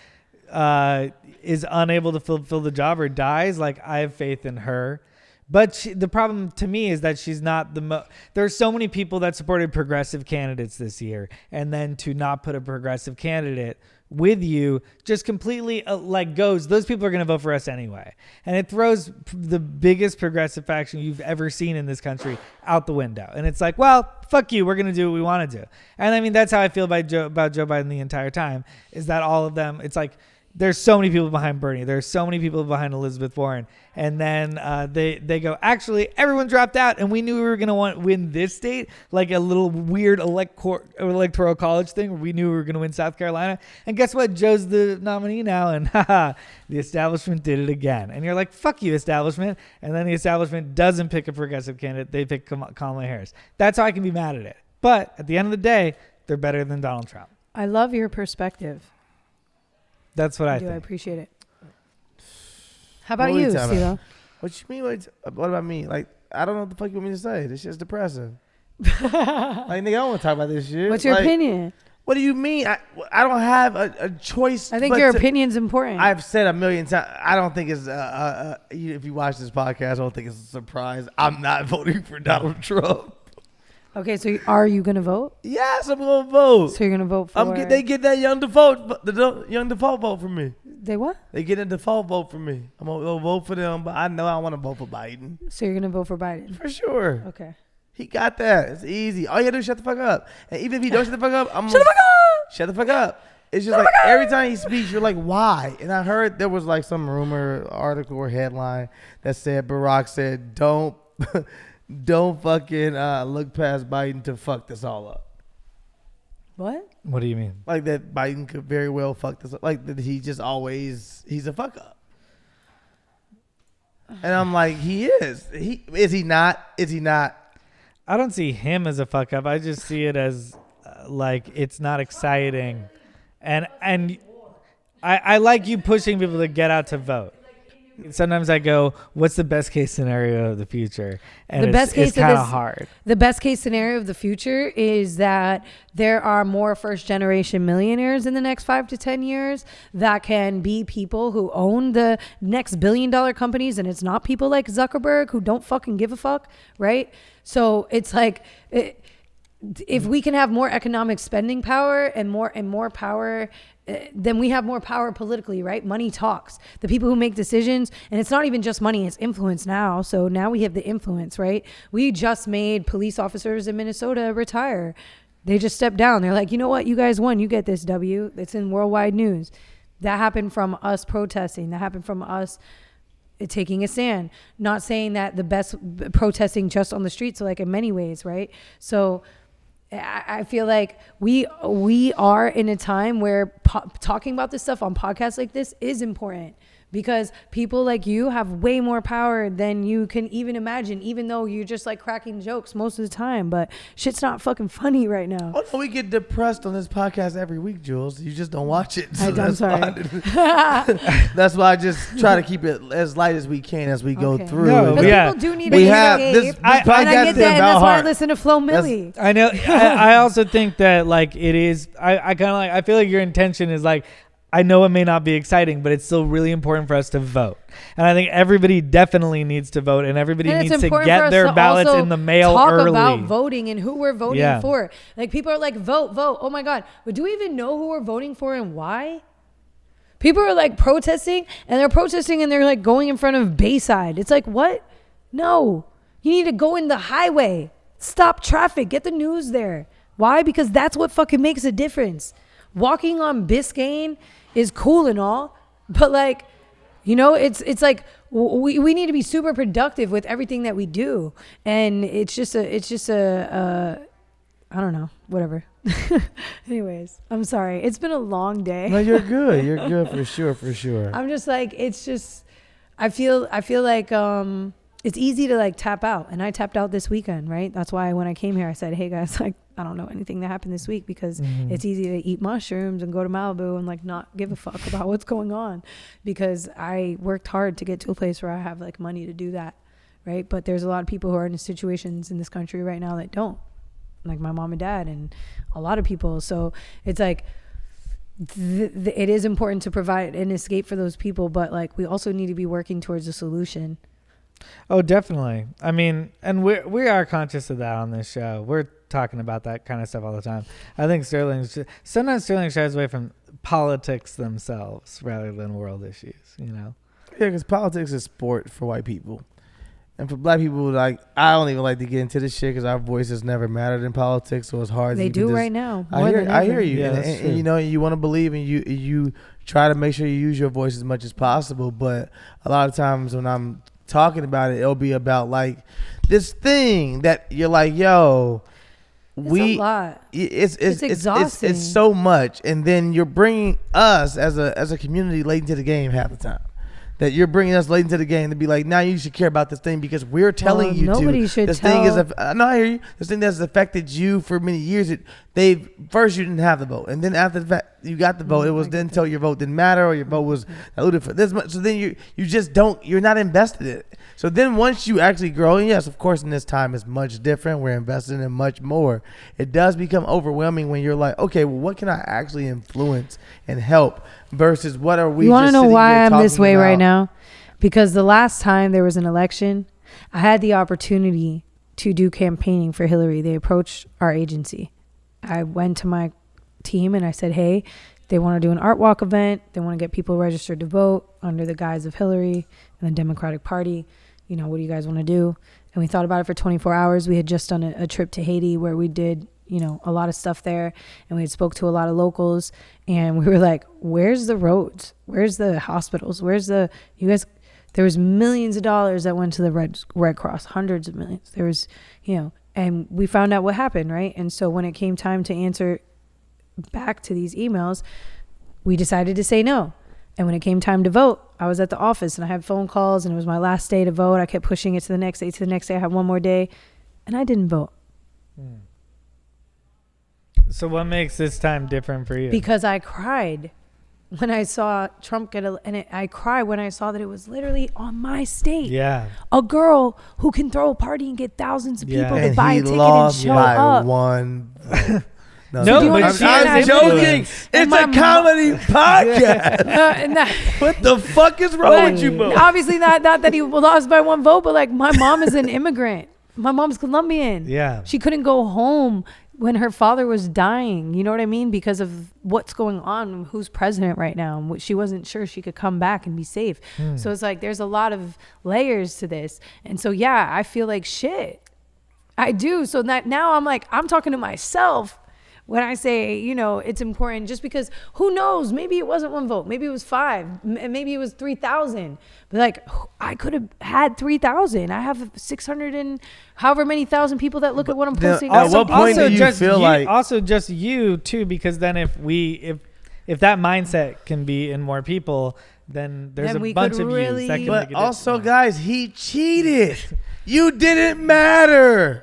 is unable to fulfill the job or dies, like, I have faith in her. But the problem to me is that she's not there are so many people that supported progressive candidates this year, and then to not put a progressive candidate with you just completely those people are going to vote for us anyway. And it throws the biggest progressive faction you've ever seen in this country out the window. And it's like, well, fuck you. We're going to do what we want to do. And I mean, that's how I feel about Joe Biden the entire time, is that all of them, it's like, there's so many people behind Bernie. There's so many people behind Elizabeth Warren. And then they go, actually, everyone dropped out, and we knew we were going to win this state, like a little weird electoral college thing. We knew we were going to win South Carolina. And guess what? Joe's the nominee now, and the establishment did it again. And you're like, fuck you, establishment. And then the establishment doesn't pick a progressive candidate. They pick Kamala Harris. That's how I can be mad at it. But at the end of the day, they're better than Donald Trump. I love your perspective. That's what I I think. appreciate it. How about What are we you, talking Steelo? What you mean? What about me? Like, I don't know what the fuck you want me to say. This shit's depressing. Like, nigga, I don't want to talk about this shit. What's your Like, opinion? What do you mean? I don't have a choice. I think but your to- opinion's important. I've said a million times. I don't think it's if you watch this podcast, I don't think it's a surprise. I'm not voting for Donald Trump. Okay, so are you gonna vote? Yes, I'm gonna vote. So you're gonna vote for? They get that young default vote from me. They what? They get a default vote for me. I'm gonna vote for them, but I know I don't want to vote for Biden. So you're gonna vote for Biden? For sure. Okay. He got that. It's easy. All you gotta do is shut the fuck up. And even if he don't shut the fuck up, Shut the fuck up! Shut the fuck up. It's just like every time he speaks, you're like, why? And I heard there was like some rumor, article, or headline that said Barack said, don't fucking look past Biden to fuck this all up. What? What do you mean? Like that Biden could very well fuck this up. Like that he's a fuck up. And I'm like, he is. Is he not? I don't see him as a fuck up. I just see it as like it's not exciting. And I like you pushing people to get out to vote. Sometimes I go, what's the best case scenario of the future? And it's kind of hard. The best case scenario of the future is that there are more first generation millionaires in the next 5 to 10 years that can be people who own the next $1 billion companies. And it's not people like Zuckerberg who don't fucking give a fuck. Right. So it's like, if we can have more economic spending power and more power, then we have more power politically, right? Money talks. The people who make decisions, and it's not even just money, it's influence now. So now we have the influence, right? We just made police officers in Minnesota retire. They just stepped down. They're like, you know what? You guys won. You get this W. It's in worldwide news. That happened from us protesting. That happened from us taking a stand. Not saying that the best protesting just on the streets, like in many ways, right? So I feel like we are in a time where talking about this stuff on podcasts like this is important, because people like you have way more power than you can even imagine, even though you're just like cracking jokes most of the time, but shit's not fucking funny right now. Oh no, we get depressed on this podcast every week, Jules. You just don't watch it. So I'm sorry. That's why I just try to keep it as light as we can as we go through. No, people do need to we have escape. this podcast and I get that, and that's why I listen to Flo Milli. I know. I also think that like it is. I kind of like. I feel like your intention is like. I know it may not be exciting, but it's still really important for us to vote. And I think everybody definitely needs to vote, and everybody needs to get their ballots in the mail early. Talk about voting and who we're voting for. Like people are like, vote. Oh my God. But do we even know who we're voting for and why? People are like protesting and they're like going in front of Bayside. It's like, what? No, you need to go in the highway, stop traffic, get the news there. Why? Because that's what fucking makes a difference. Walking on Biscayne is cool and all, but like, you know, it's like we need to be super productive with everything that we do, and it's just a I don't know, whatever. Anyways, I'm sorry. It's been a long day. No, you're good. You're good for sure. I'm just like, it's just, I feel like it's easy to like tap out, and I tapped out this weekend, right? That's why when I came here, I said, hey guys, like, I don't know anything that happened this week, because it's easy to eat mushrooms and go to Malibu and like not give a fuck about what's going on, because I worked hard to get to a place where I have like money to do that, right? But there's a lot of people who are in situations in this country right now that don't, like my mom and dad and a lot of people. So it's like it is important to provide an escape for those people, but like we also need to be working towards a solution. Oh, definitely. I mean, and we are conscious of that on this show. We're talking about that kind of stuff all the time. I think sometimes Sterling shies away from politics themselves rather than world issues, you know? Yeah, because politics is sport for white people. And for black people, like, I don't even like to get into this shit because our voices never mattered in politics, so it's hard. They do right now. I hear you. Yeah, and you know, you want to believe, and you try to make sure you use your voice as much as possible. But a lot of times when I'm talking about it, it'll be about like this thing that you're like, yo, it's a lot. It's exhausting. It's so much, and then you're bringing us as a community late into the game half the time. That you're bringing us late into the game to be like, now you should care about this thing because we're telling you nobody to. Should this tell. thing is no, I hear you. This thing that's affected you for many years. First you didn't have the vote, and then after the fact you got the vote, it was then told your vote didn't matter or your vote was diluted for this much. So then you just don't. You're not invested in it. So then once you actually grow, and yes, of course, in this time it's much different. We're invested in much more. It does become overwhelming when you're like, okay, well, what can I actually influence and help versus what are we? You want to know why I'm this way right now? Because the last time there was an election, I had the opportunity to do campaigning for Hillary. They approached our agency. I went to my team and I said, hey, They want to do an art walk event. They want to get people registered to vote under the guise of Hillary and the Democratic Party. You know, what do you guys want to do? And we thought about it for 24 hours. We had just done a trip to Haiti where we did, you know, a lot of stuff there. And we had spoke to a lot of locals. And we were like, where's the roads? Where's the hospitals? Where's the, you guys, there was millions of dollars that went to the Red Cross, hundreds of millions. There was, you know, and we found out what happened, right? And so when it came time to answer back to these emails, we decided to say no. And when it came time to vote, I was at the office and I had phone calls and it was my last day to vote. I kept pushing it to the next day, I had one more day, and I didn't vote. So what makes this time different for you? Because I cried when I saw Trump get I cried when I saw that it was literally on my state. Yeah. A girl who can throw a party and get thousands of people to And buy he a ticket and lost show by up. one vote. No, but she has I'm joking. influence. It's my a comedy podcast. And that, What the fuck is wrong but with you, bro? obviously not that he lost by one vote, but like my mom is an immigrant. My mom's Colombian. Yeah. She couldn't go home when her father was dying. You know what I mean? Because of what's going on, who's president right now. And she wasn't sure she could come back and be safe. So it's like there's a lot of layers to this. And so, yeah, I feel like shit. I do. So that now I'm like, I'm talking to myself when I say, you know, it's important just because who knows? Maybe it wasn't one vote. Maybe it was 5. Maybe it was 3,000. But like, I could have had 3,000. I have 600 and however many thousand people that look at what I'm posting. At what point do you feel like... Also just you too, because then if that mindset can be in more people, then there's Then a we bunch could of really- views that can But make a also, difference. guys, he cheated. You didn't matter.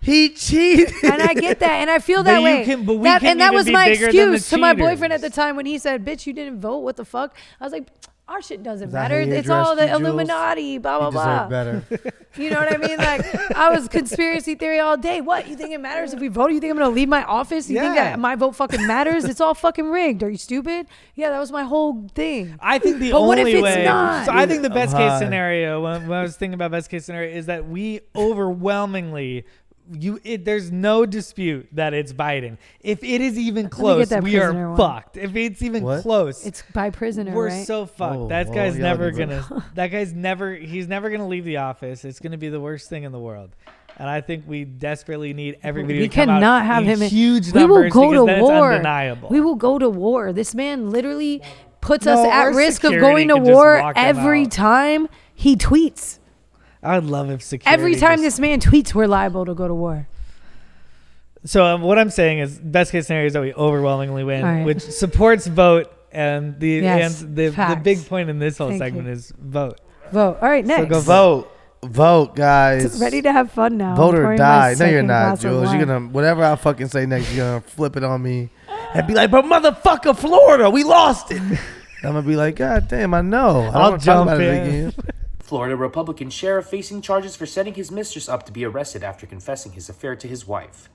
He cheated. And I get that, and I feel But that you way. can- but we That- can and that even was be my bigger than the excuse to my boyfriend at the cheaters. time when he said, "Bitch, you didn't vote. What the fuck?" I was like, "Our shit doesn't that matter. how he It's all addressed the you, Jules? Illuminati." Blah blah You blah. deserve better. You know what I mean? Like I was conspiracy theory all day. What, you think it matters if we vote? You think I'm gonna leave my office? You think Yeah. that my vote fucking matters? It's all fucking rigged. Are you stupid? Yeah, that was my whole thing. I think the But what only if it's way. not? So I think the I'm best high. case scenario when I was thinking about best case scenario is that we overwhelmingly. There's no dispute that it's Biden. If it is even get close, that we prisoner are one. fucked. If it's even What? close, It's by prisoner, we're right? so fucked. Oh, That well, guy's y'all never need to- gonna. That guy's never. He's never gonna leave the office. It's gonna be the worst thing in the world. And I think we desperately need everybody We to come out cannot have in him in huge We numbers will go because to then war. it's undeniable. We will go to war. This man literally puts No, us at our risk of security going to could just war walk him every out. time he tweets. I would love if security. Every time just- this man tweets, we're liable to go to war. So what I'm saying is, best case scenario is that we overwhelmingly win, All right. which supports vote, and the Yes, and the facts. big point in this whole Thank segment you. is vote. Vote. All right, next. go Vote, guys. Ready to have fun now. Vote I'm or pouring my die. No, you're second not, glass of Jules. wine. You're gonna whatever I fucking say next. You're gonna flip it on me and be like, "But motherfucker, Florida, we lost it." I'm gonna be like, "God damn, I know. I don't I'll wanna talk jump about it in. again." Florida Republican sheriff facing charges for setting his mistress up to be arrested after confessing his affair to his wife.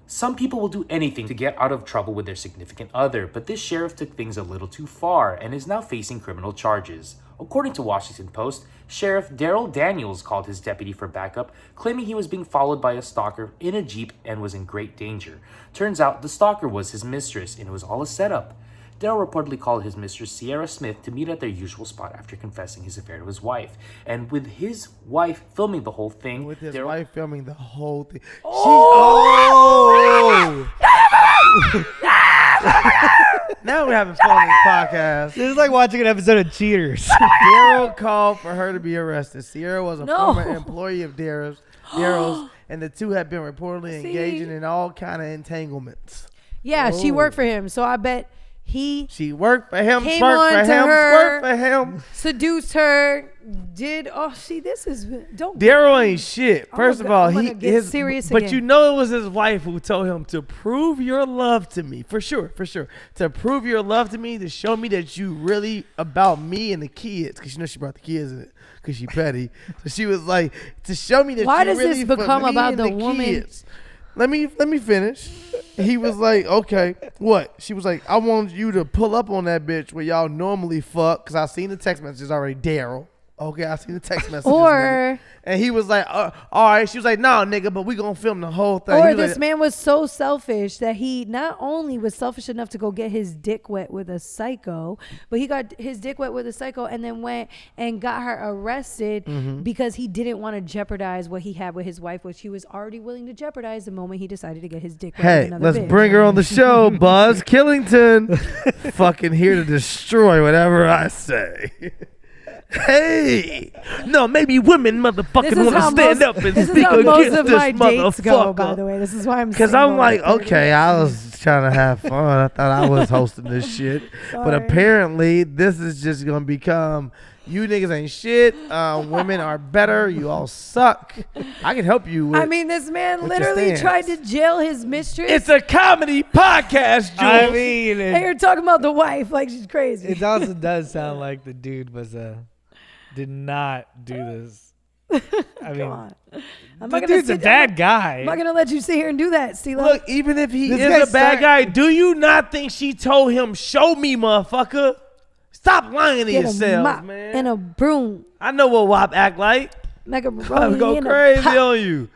Some people will do anything to get out of trouble with their significant other, but this sheriff took things a little too far and is now facing criminal charges. According to Washington Post, Sheriff Daryl Daniels called his deputy for backup, claiming he was being followed by a stalker in a Jeep and was in great danger. Turns out the stalker was his mistress and it was all a setup. Daryl reportedly called his mistress Sierra Smith to meet at their usual spot after confessing his affair to his wife. And with his wife filming the whole thing, With his Daryl- wife filming the whole thing. Now we're having fun on this podcast. This is like watching an episode of Cheaters. Daryl called for her to be arrested. Sierra was a No. former employee of Daryl's, and the two had been reportedly engaging in all kind of entanglements. Yeah, she Oh. worked for him. So I bet he She worked for him, Came twerked on for to him, her. twerked for him. seduced her. This is don't. Daryl ain't shit. I'm First gonna- of all, I'm he gonna get his, serious but again. you know it was his wife who told him to prove your love to me. For sure. To prove your love to me, to show me that you really about me and the kids. Because you know she brought the kids in it. Because she petty. So she was like, to show me that Why you does really this for become me about and the woman? kids. Let me finish. He was like, okay, what? She was like, I want you to pull up on that bitch where y'all normally fuck. Because I seen the text messages already. Daryl. Okay, I see the text messages. Or nigga. And he was like, all right. She was like, nah, nigga, but we gonna film the whole thing. Or He was this like, man was so selfish that he not only was selfish enough to go get his dick wet with a psycho, but he got his dick wet with a psycho and then went and got her arrested because he didn't want to jeopardize what he had with his wife, which he was already willing to jeopardize the moment he decided to get his dick wet with Hey, another let's bitch. bring her on the show, Buzz Killington. Fucking here to destroy whatever I say. Hey, no, maybe women motherfucking want to stand up and this speak is how most against of this my dates go, by the motherfucker. way. This is why I'm Because single I'm like, at 30. okay, I was trying to have fun. I thought I was hosting this shit. But Sorry. apparently, this is just going to become, you niggas ain't shit. Women are better. You all suck. I can help you with I mean, this man with your literally stance. tried to jail his mistress. It's a comedy podcast, Jules. I mean, and you're talking about the wife like she's crazy. it also does sound like the dude did not do this. I mean, Come on. I'm the dude's a bad guy. I'm not gonna let you sit here and do that, Steelo. Look, even if he This is guy a bad start- guy, do you not think she told him, show me, motherfucker? Stop lying to Get a yourselves, mop man. and a broom, I know what WAP act like. I'll macaroni go and crazy a pot. on you.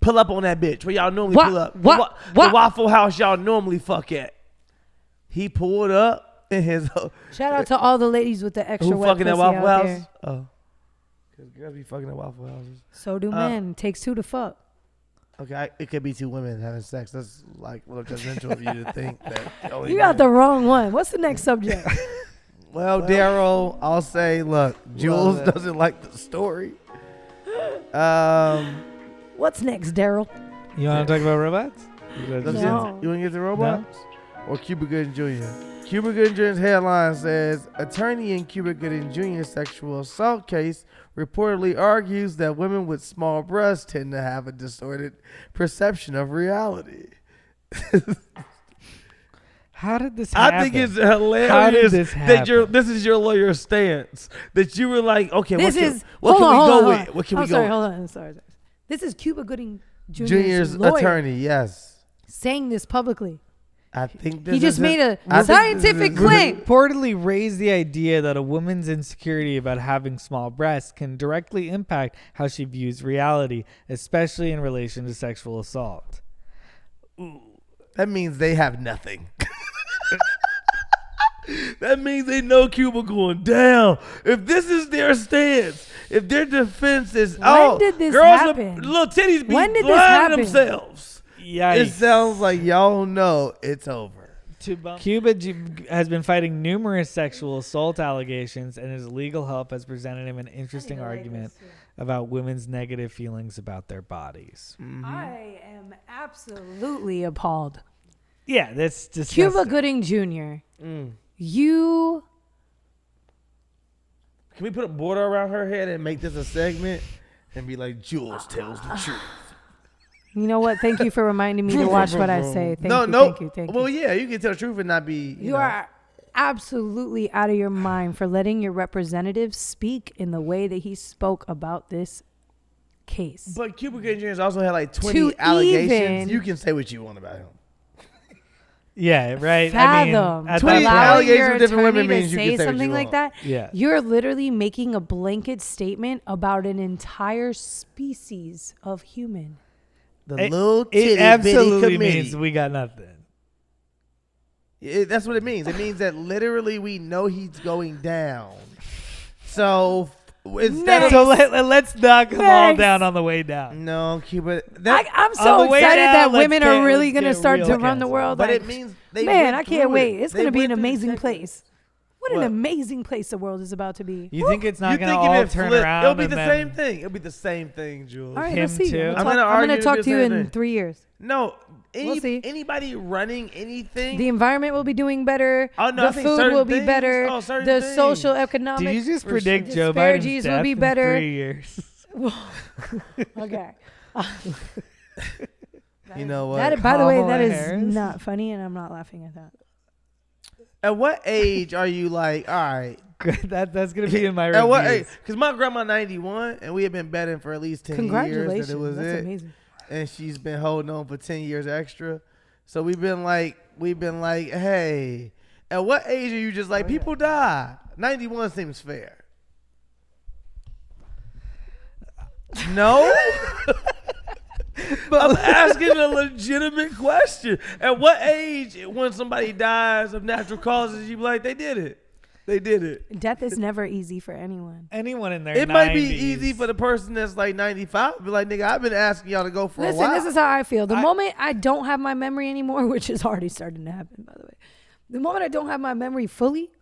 Pull up on that bitch where y'all normally What? pull up. What? The What? Waffle House y'all normally fuck at. He pulled up in his Shout out to all the ladies with the extra who wet fucking at pussy Waffle out House? there. Oh. Because girls be fucking at Waffle Houses. So do men. Takes two to fuck. Okay, it could be two women having sex. That's like a little judgmental of you to think that. Only You got men. the wrong one. What's the next subject? Well, Daryl, I'll say, look, Jules it. doesn't like the story. What's next, Daryl? You want to talk about robots? Let's No. get, you want to get the robots? Or Cuba Gooding Jr.? Cuba Gooding Jr.'s headline says, attorney in Cuba Gooding Jr. sexual assault case reportedly argues that women with small breasts tend to have a distorted perception of reality. How did this happen? I think it's How did hilarious this that happen? this is your lawyer's stance. That you were like, okay, This what is. can we hold go on. with? What can I'm we go sorry, with? hold on. I'm sorry. This is Cuba Gooding Junior's lawyer attorney, yes. saying this publicly. I think this He just is made a I think scientific this is- claim. Reportedly raised the idea that a woman's insecurity about having small breasts can directly impact how she views reality, especially in relation to sexual assault. That means they have nothing. That means they know Cuba going down. If this is their stance, if their defense is, When did this girls happen? Are, little titties be When did this lying to happen? themselves. Yikes. It sounds like y'all know it's over. Cuba has been fighting numerous sexual assault allegations, and his legal help has presented him an interesting argument about women's negative feelings about their bodies. I am absolutely appalled. Yeah, that's just Cuba Gooding Jr. You Can we put a border around her head and make this a segment and be like, Jules tells the truth? know what? Thank you for reminding me to watch what I say. Thank you. no. Thank you. Thank Well, you. yeah, you can tell the truth and not be. You are absolutely out of your mind for letting your representative speak in the way that he spoke about this case. But Cuba Gooding Jr. has also had like 20 To allegations. even- You can say what you want about him. Yeah, right. Fathom at 20 that point, allowing allegations your with different women attorney to means you say can say what something you like want. that. Yeah. You're literally making a blanket statement about an entire species of human. The It- little it titty absolutely bitty committee. means we got nothing. That's what it means. It means that literally we know he's going down. So instead Next. So let's knock them all Next. down on the way down. no, Cuba. That, I'm on so the way excited down, that let's women get- are really let's going to get start real to run the canceled. world. but like, it means they man, went I can't through wait. it. It's They going to be went an through the amazing technical- place. What What? an amazing place the world is about to be. You think it's not You going to think all if it turn flipped, around? it'll be and the then- same thing. It'll be the same thing, Jules. All right, him let's see. too? I'm I'm gonna going to argue talk the to you same in thing. 3 years. No, We'll see. anybody running anything. The environment will be doing better. Oh, no, I the think food certain will be things- better. oh, certain the things. social, Did economic. you just For predict sure. Joe Biden's Disparities will death be in better. 3 years? Okay. You know what? That, by the way, Kamala that is Harris? not funny, and I'm not laughing at that. At what age are you like, all right? That's going to be in my At what age? reviews. Because my grandma 91, and we have been betting for at least 10 years Congratulations. that it was That's it. amazing. And she's been holding on for 10 years extra. So we've been like, hey, at what age are you just like, people die? 91 seems fair. No. I'm asking a legitimate question. At what age, when somebody dies of natural causes, you be like, they did it. They did it. Death is never easy for anyone. Anyone in their It 90s. might be easy for the person that's like 95. Be like, nigga, I've been asking y'all to go for a while. Listen, this is how I feel. The moment I don't have my memory anymore, which is already starting to happen, by the way. The moment I don't have my memory fully,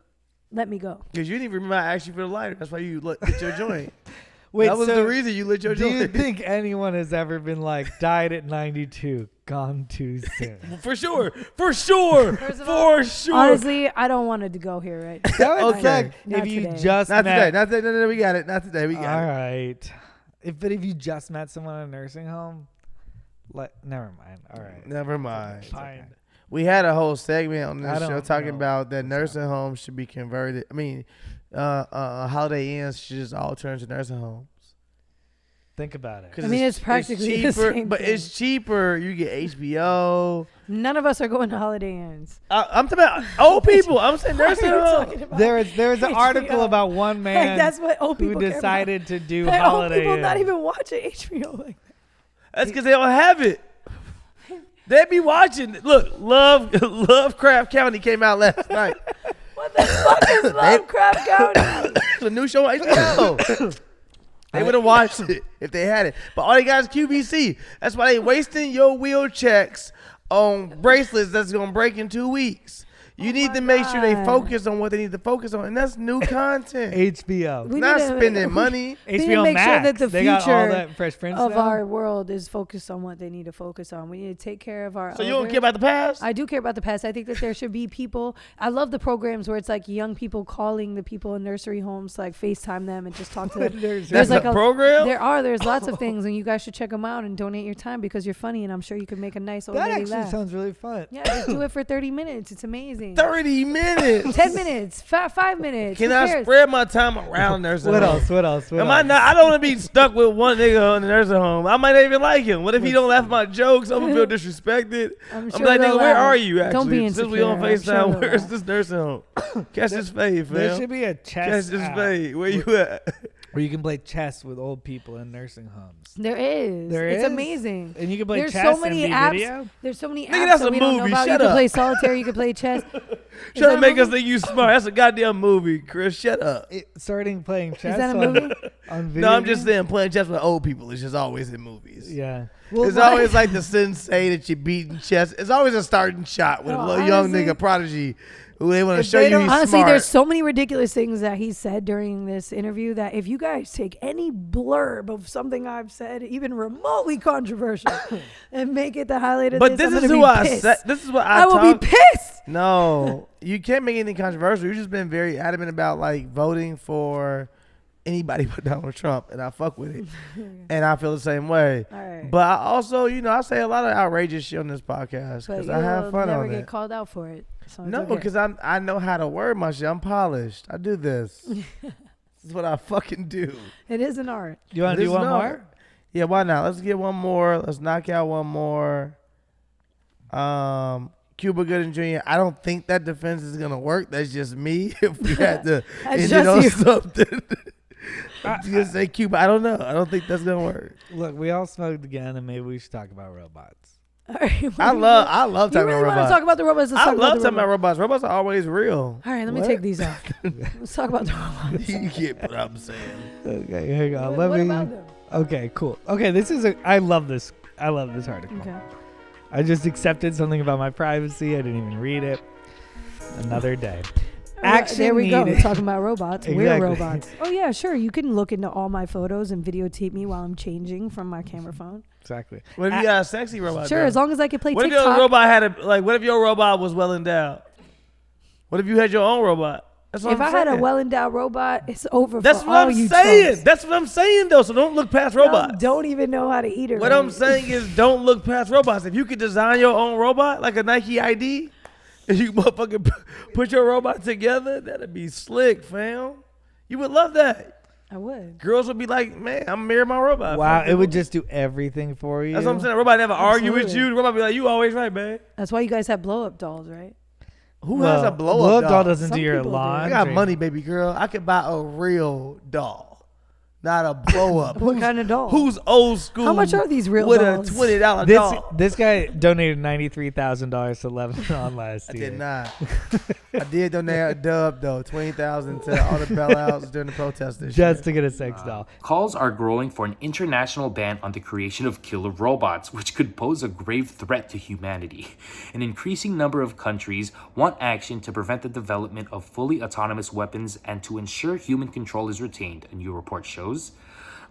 let me go. Because you didn't even remember I asked you for the lighter. That's why you lit your joint. Wait, that was so the reason you lit your do you joint. think anyone has ever been like, died at 92, gone too soon? For sure. For sure. First of For all, sure. Honestly, I don't want it to go here right now. That would Okay. suck Not if you today. just Not met. today. Not today. No, we got it. Not today. We got All it. right. But if you just met someone in a nursing home, never mind. All right. Never mind. Fine. We had a whole segment on I this show don't talking know about that what's nursing homes should be converted. I mean, Holiday Inns should just all turn to nursing homes. Think about it. I mean, it's practically the cheaper, same but thing. it's cheaper. You get HBO. None of us are going to Holiday Inns. I'm talking about old people. I'm saying What nursing are you homes. talking about? There was an HBO. article about one man Like, that's what old who people care about. decided to do Like, old Holiday people Inn. not even watching HBO. Like, That's because they don't have it. They be watching. Look, Lovecraft County came out last night. what the fuck is Lovecraft County? It's a new show on HBO. They would have watched it if they had it. But all they got is QVC. That's why they wasting your wheel checks on bracelets that's going to break in 2 weeks. You need to make sure they God. focus on what they need to focus on. And that's new content. HBO. We Not need to- spending money. We need to HBO make sure Max. that the they got all future that Fresh Prince of now. our world is focused on what they need to focus on. We need to take care of our So you don't elders. care about the past? I do care about the past. I think that there should be people. I love the programs where it's like young people calling the people in nursery homes, like FaceTime them and just talk to them. That's like a program? There's lots of things, and you guys should check them out and donate your time because you're funny, and I'm sure you could make a nice old That lady actually laugh. sounds really fun. Yeah, just do it for 30 minutes. It's amazing. 30 minutes. 10 minutes, 5 minutes. Can Who I cares? spread my time around nursing What homes? else? What else? What Am I else? not? I don't want to be stuck with one nigga in the nursing home. I might not even like him. What if he don't laugh at my jokes? I'm gonna feel disrespected. I'm I'm like, they'll nigga, where laugh. are you? Actually, Don't be since we on insecure. I'm sure FaceTime, they'll where's laugh. this nursing home? Catch this fade, There fam. should be a Catch chess this app fade. Where you at? where you can play chess with old people in nursing homes. There is. There It's is? amazing. And you can play There's chess so many and apps. video. There's so many Nigga, apps that's that a we don't know movie. about. You Shut can up. play solitaire. You can play chess. Is Trying that to a make us movie? think you smart. That's a goddamn movie, Chris. Shut up. Starting playing chess. Is that a on- movie? on video No, I'm just games? saying playing chess with old people is just always in movies. Yeah. It's always like the sensei that you beat in chess. It's always a starting shot with No, a little young honestly- nigga prodigy who they want to If show they you don't- he's Honestly, smart. there's so many ridiculous things that he said during this interview that if you guys take any blurb of something I've said, even remotely controversial, and make it the highlight of But this, this I'm is gonna who be I pissed. said. This is what I will be pissed. No, you can't make anything controversial. You've just been very adamant about like voting for anybody but Donald Trump, and I fuck with it, and I feel the same way. All right. But I also, I say a lot of outrageous shit on this podcast But because I have you'll fun never on get it. called out for it. So it's No, okay. because I know how to word my shit. I'm polished. I do this. This is what I fucking do. it is an art. You want to This do is one not- more? Yeah, why not? Let's get one more. Let's knock out one more. Cuba Gooding Jr. I don't think that defense is gonna work. That's just me. If we had to That's end it just on you. something, I'm just gonna say Cuba. I don't know. I don't think that's gonna work. Look, we all smoked again, and maybe we should talk about robots. All right. I love You talking really about want to robots. talk about the robots? Let's I talk love the talking about robots. robots. Robots are always real. All right, let me What? take these off. Let's talk about the robots. You get what I'm saying. Okay, here you go. What, Let what me. about them? Okay, cool. Okay, this is I love this. I love this article. Okay. I just accepted something about my privacy. I didn't even read it. Another day. Action there we go. needed. We're talking about robots. We're Exactly. robots. Oh yeah, sure. You can look into all my photos and videotape me while I'm changing from my camera phone. Exactly. What if you got a sexy robot? Sure, though? as long as I can play What if your TikTok. robot had what if your robot was well endowed? What if you had your own robot? That's what If I'm I had a saying. well-endowed robot, it's over That's for what all I'm you saying. chumps. That's what I'm saying though. So don't look past Y'all robots. don't even know how to eat her. What I'm saying is don't look past robots. If you could design your own robot like a Nike ID, and you motherfucking put your robot together, that'd be slick, fam. You would love that. I would. Girls would be like, man, I'm marrying my robot. Wow, Fuck it would it. just do everything for you. That's what I'm saying. Robot never argue with Absolutely. you. The robot be like, you always right, man. That's why you guys have blow-up dolls, right? Who has a blow up doll? doll? Doesn't Some do your people do. laundry. I got money, baby girl. I could buy a real doll. not a blow up. What kind of doll? Who's old school? How much are these real with dolls? a $20 doll? This guy donated $93,000 to Lebanon last year. I did not. I did donate a dub though, 20,000 to all the bailouts during the protest this year. Just to get a sex doll. Calls are growing for an international ban on the creation of killer robots, which could pose a grave threat to humanity. An increasing number of countries want action to prevent the development of fully autonomous weapons and to ensure human control is retained, a new report shows.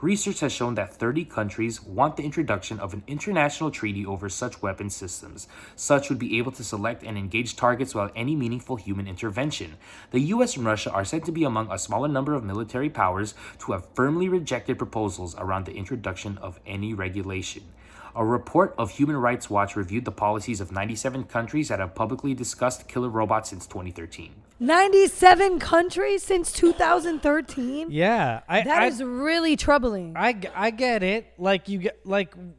Research has shown that 30 countries want the introduction of an international treaty over such weapon systems. Such would be able to select and engage targets without any meaningful human intervention. The US and Russia are said to be among a smaller number of military powers to have firmly rejected proposals around the introduction of any regulation. A report of Human Rights Watch reviewed the policies of 97 countries that have publicly discussed killer robots since 2013. 97 countries since 2013. Yeah, That is really troubling. I get it. Like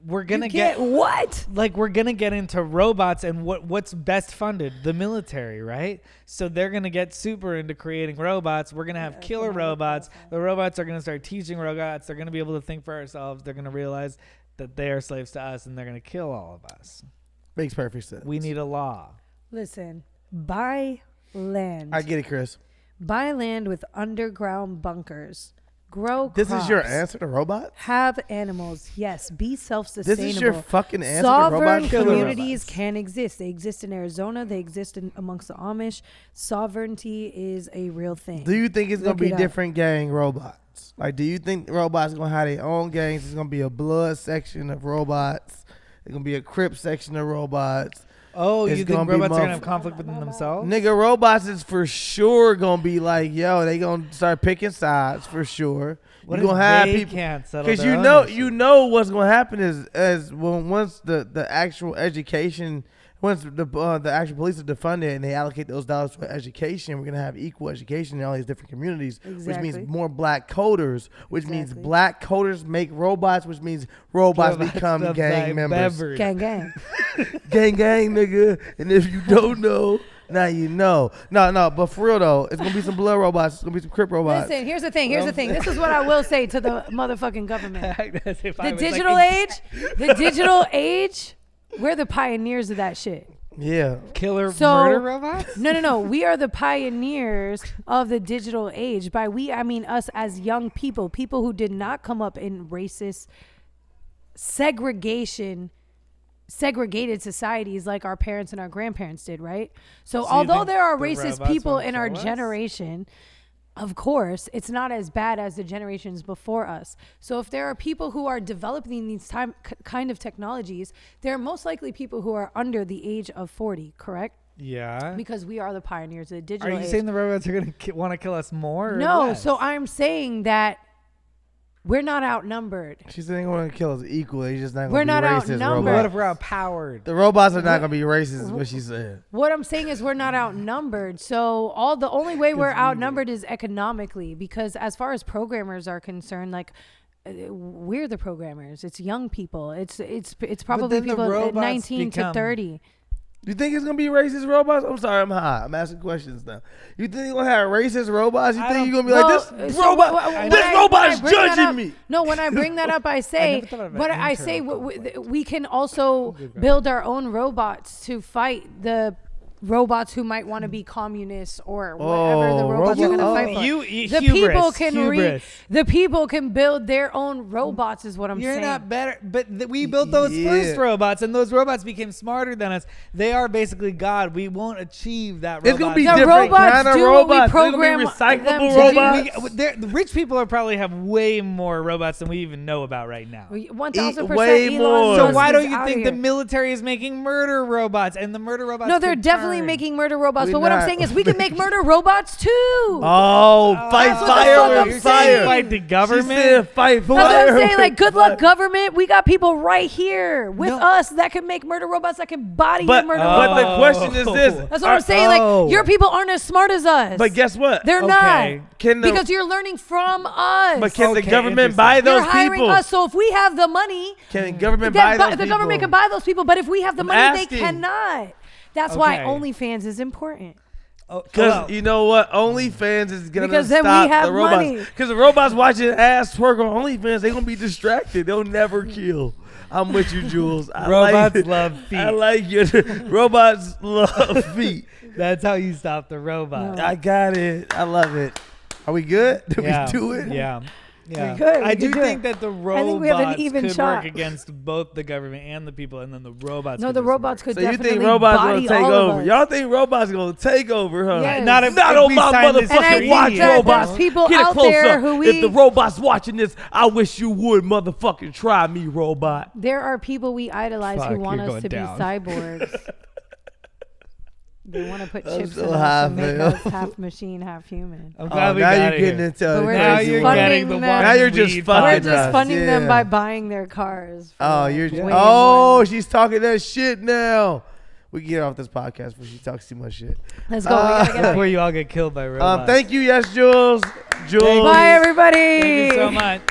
we're gonna You get what? Like we're gonna get into robots and what's best funded, the military, right? So they're gonna get super into creating robots. We're gonna have killer robots. The robots are gonna start teaching robots. They're gonna be able to think for ourselves. They're gonna realize that they are slaves to us and they're gonna kill all of us. Makes perfect sense. We need a law. Listen, buy land. I get it, Chris. Buy land with underground bunkers. Grow This crops. is your answer to robots? Have animals. Yes. Be self-sustainable. This is your fucking answer to Sovereign robots? communities can exist. They exist in Arizona. They exist amongst the Amish. Sovereignty is a real thing. Do you think it's going to be Look it up. different gang robots? Like, do you think robots are going to have their own gangs? It's going to be a blood section of robots. It's going to be a Crip section of robots. Oh, It's you gonna think be robots are gonna motherf- have conflict within themselves? Nigga, robots is for sure going to be like, yo, they going to start picking sides for sure. What You if gonna have they people can't settle because their you own know issues? what's gonna happen is once the actual education, once the actual police are defunded and they allocate those dollars for education, we're gonna have equal education in all these different communities, which means Exactly. more black coders, which means Exactly. black coders make robots, which means robots become of gang thy members. beverage. Gang, gang. gang, nigga. And if you don't know, now you know. No, but for real though, it's gonna be some blood robots. It's gonna be some Crip robots. Listen, here's the thing. This is what I will say to the motherfucking government. As if I The was, like, digital age, we're the pioneers of that shit. Yeah. killer So- murder robots. No. We are the pioneers of the digital age. By we, I mean us as young people who did not come up in racist segregated societies like our parents and our grandparents did, right? So you although think there are the racist robots people won't in our kill us? generation, of course, it's not as bad as the generations before us. So if there are people who are developing these kind of technologies, there are most likely people who are under the age of 40, correct? Yeah. Because we are the pioneers of the Are digital you age. saying the robots are gonna want to kill us more? Or No, less? so I'm saying that we're not outnumbered. She's saying they want to kill us equal. They're just not We're going to be not racist outnumbered. But what robots. if we're outpowered? The robots are not going to be racist, is what she said. What I'm saying is we're not outnumbered. So the only way we're outnumbered is economically, because as far as programmers are concerned, like we're the programmers. It's young people. It's probably then the people at robots 19 to become- 30. You think it's going to be racist robots? I'm sorry, I'm high. I'm asking questions now. You think you're going to have racist robots? You I think don't- you're going to be Well, like, this so robot, when this I robot is bring that judging up- me? No, when I bring that up, I say, never thought of but an I say internal we can also build our own robots to fight the robots who might want to be communists or whatever the robots are going to fight for. The people can the people can build their own robots, is what I'm You're saying. not better, but we built those first robots, and those robots became smarter than us. They are basically God. We won't achieve that. It's going to be The different robots kind of do what we robots. They're program going to be them recyclable to do. robots. The rich people are probably have way more robots than we even know about right now. 1,000%. way more. Elon So Musk why is don't you outta think the here. military is making murder robots, and the murder robots? No, they're could definitely turn? making murder robots. We're But what I'm not. saying is we can make murder robots too. Oh, fight That's what the fuck fire I'm with saying. fire. Fight the She government. said fight That's what fire. I'm saying. Like, good with luck, fire. government. We got people right here with No. us that can make murder robots that can body But, murder but robots. the question is this. That's what I'm saying. Like, Oh. your people aren't as smart as us. But guess what? They're Okay. not. Can the, Because you're learning from us. but can the Okay, government buy interesting. those You're hiring people? us. So if we have the money, Can the government buy those the people? government can buy those people. But if we have the I'm money, asking. they cannot. That's why Okay. OnlyFans is important. Because you know what? OnlyFans is going to Because then we stop have the robots. money. Because the robots watching ass twerk on OnlyFans, they're going to be distracted. They'll never kill. I'm with you, Jules. Robots love feet. I like your robots love feet. That's how you stop the robot. No. I got it. I love it. Are we good? Did Yeah. we do it? Yeah. Yeah. We're good. I We do can do think it. that the I think we have an robots even could shot. work against both the government and the people, and then the robots. No, could the just robots work. could So you definitely think robots body going to take all of over? us. Y'all think robots going to take over, huh? Yes. Not if Not if on we my sign this And I motherfucking think watch, that there's robots. people Get it out closer. there who If the robots watching this, I wish you would motherfucking try me, robot. There are people we idolize Fuck, who want you're us going to down. be cyborgs. They want to put I'm chips so in us high, and make man. us half machine, half human. I'm glad we now got you're it getting here. into But we're Now just you're funding getting the them. one. Now you're just weed fucking We're podcast. just us, funding them yeah. by buying their cars. for Oh, you're way just, more. she's talking that shit now. We can get off this podcast before she talks too much shit. Let's go. We gotta get Before you all get killed by robots. Thank you, YesJulz. Jules. Bye, everybody. Thank you so much.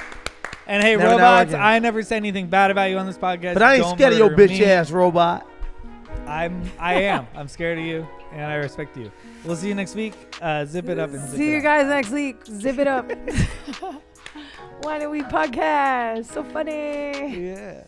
And hey, Never know robots, again. I never say anything bad about you on this podcast. But I ain't Don't scared of your murder bitch me. ass robot. I am. I'm scared of you, and I respect you. We'll see you next week. Zip it up and zip See it you up. guys next week. Zip it up. Why don't we podcast? So funny. Yeah.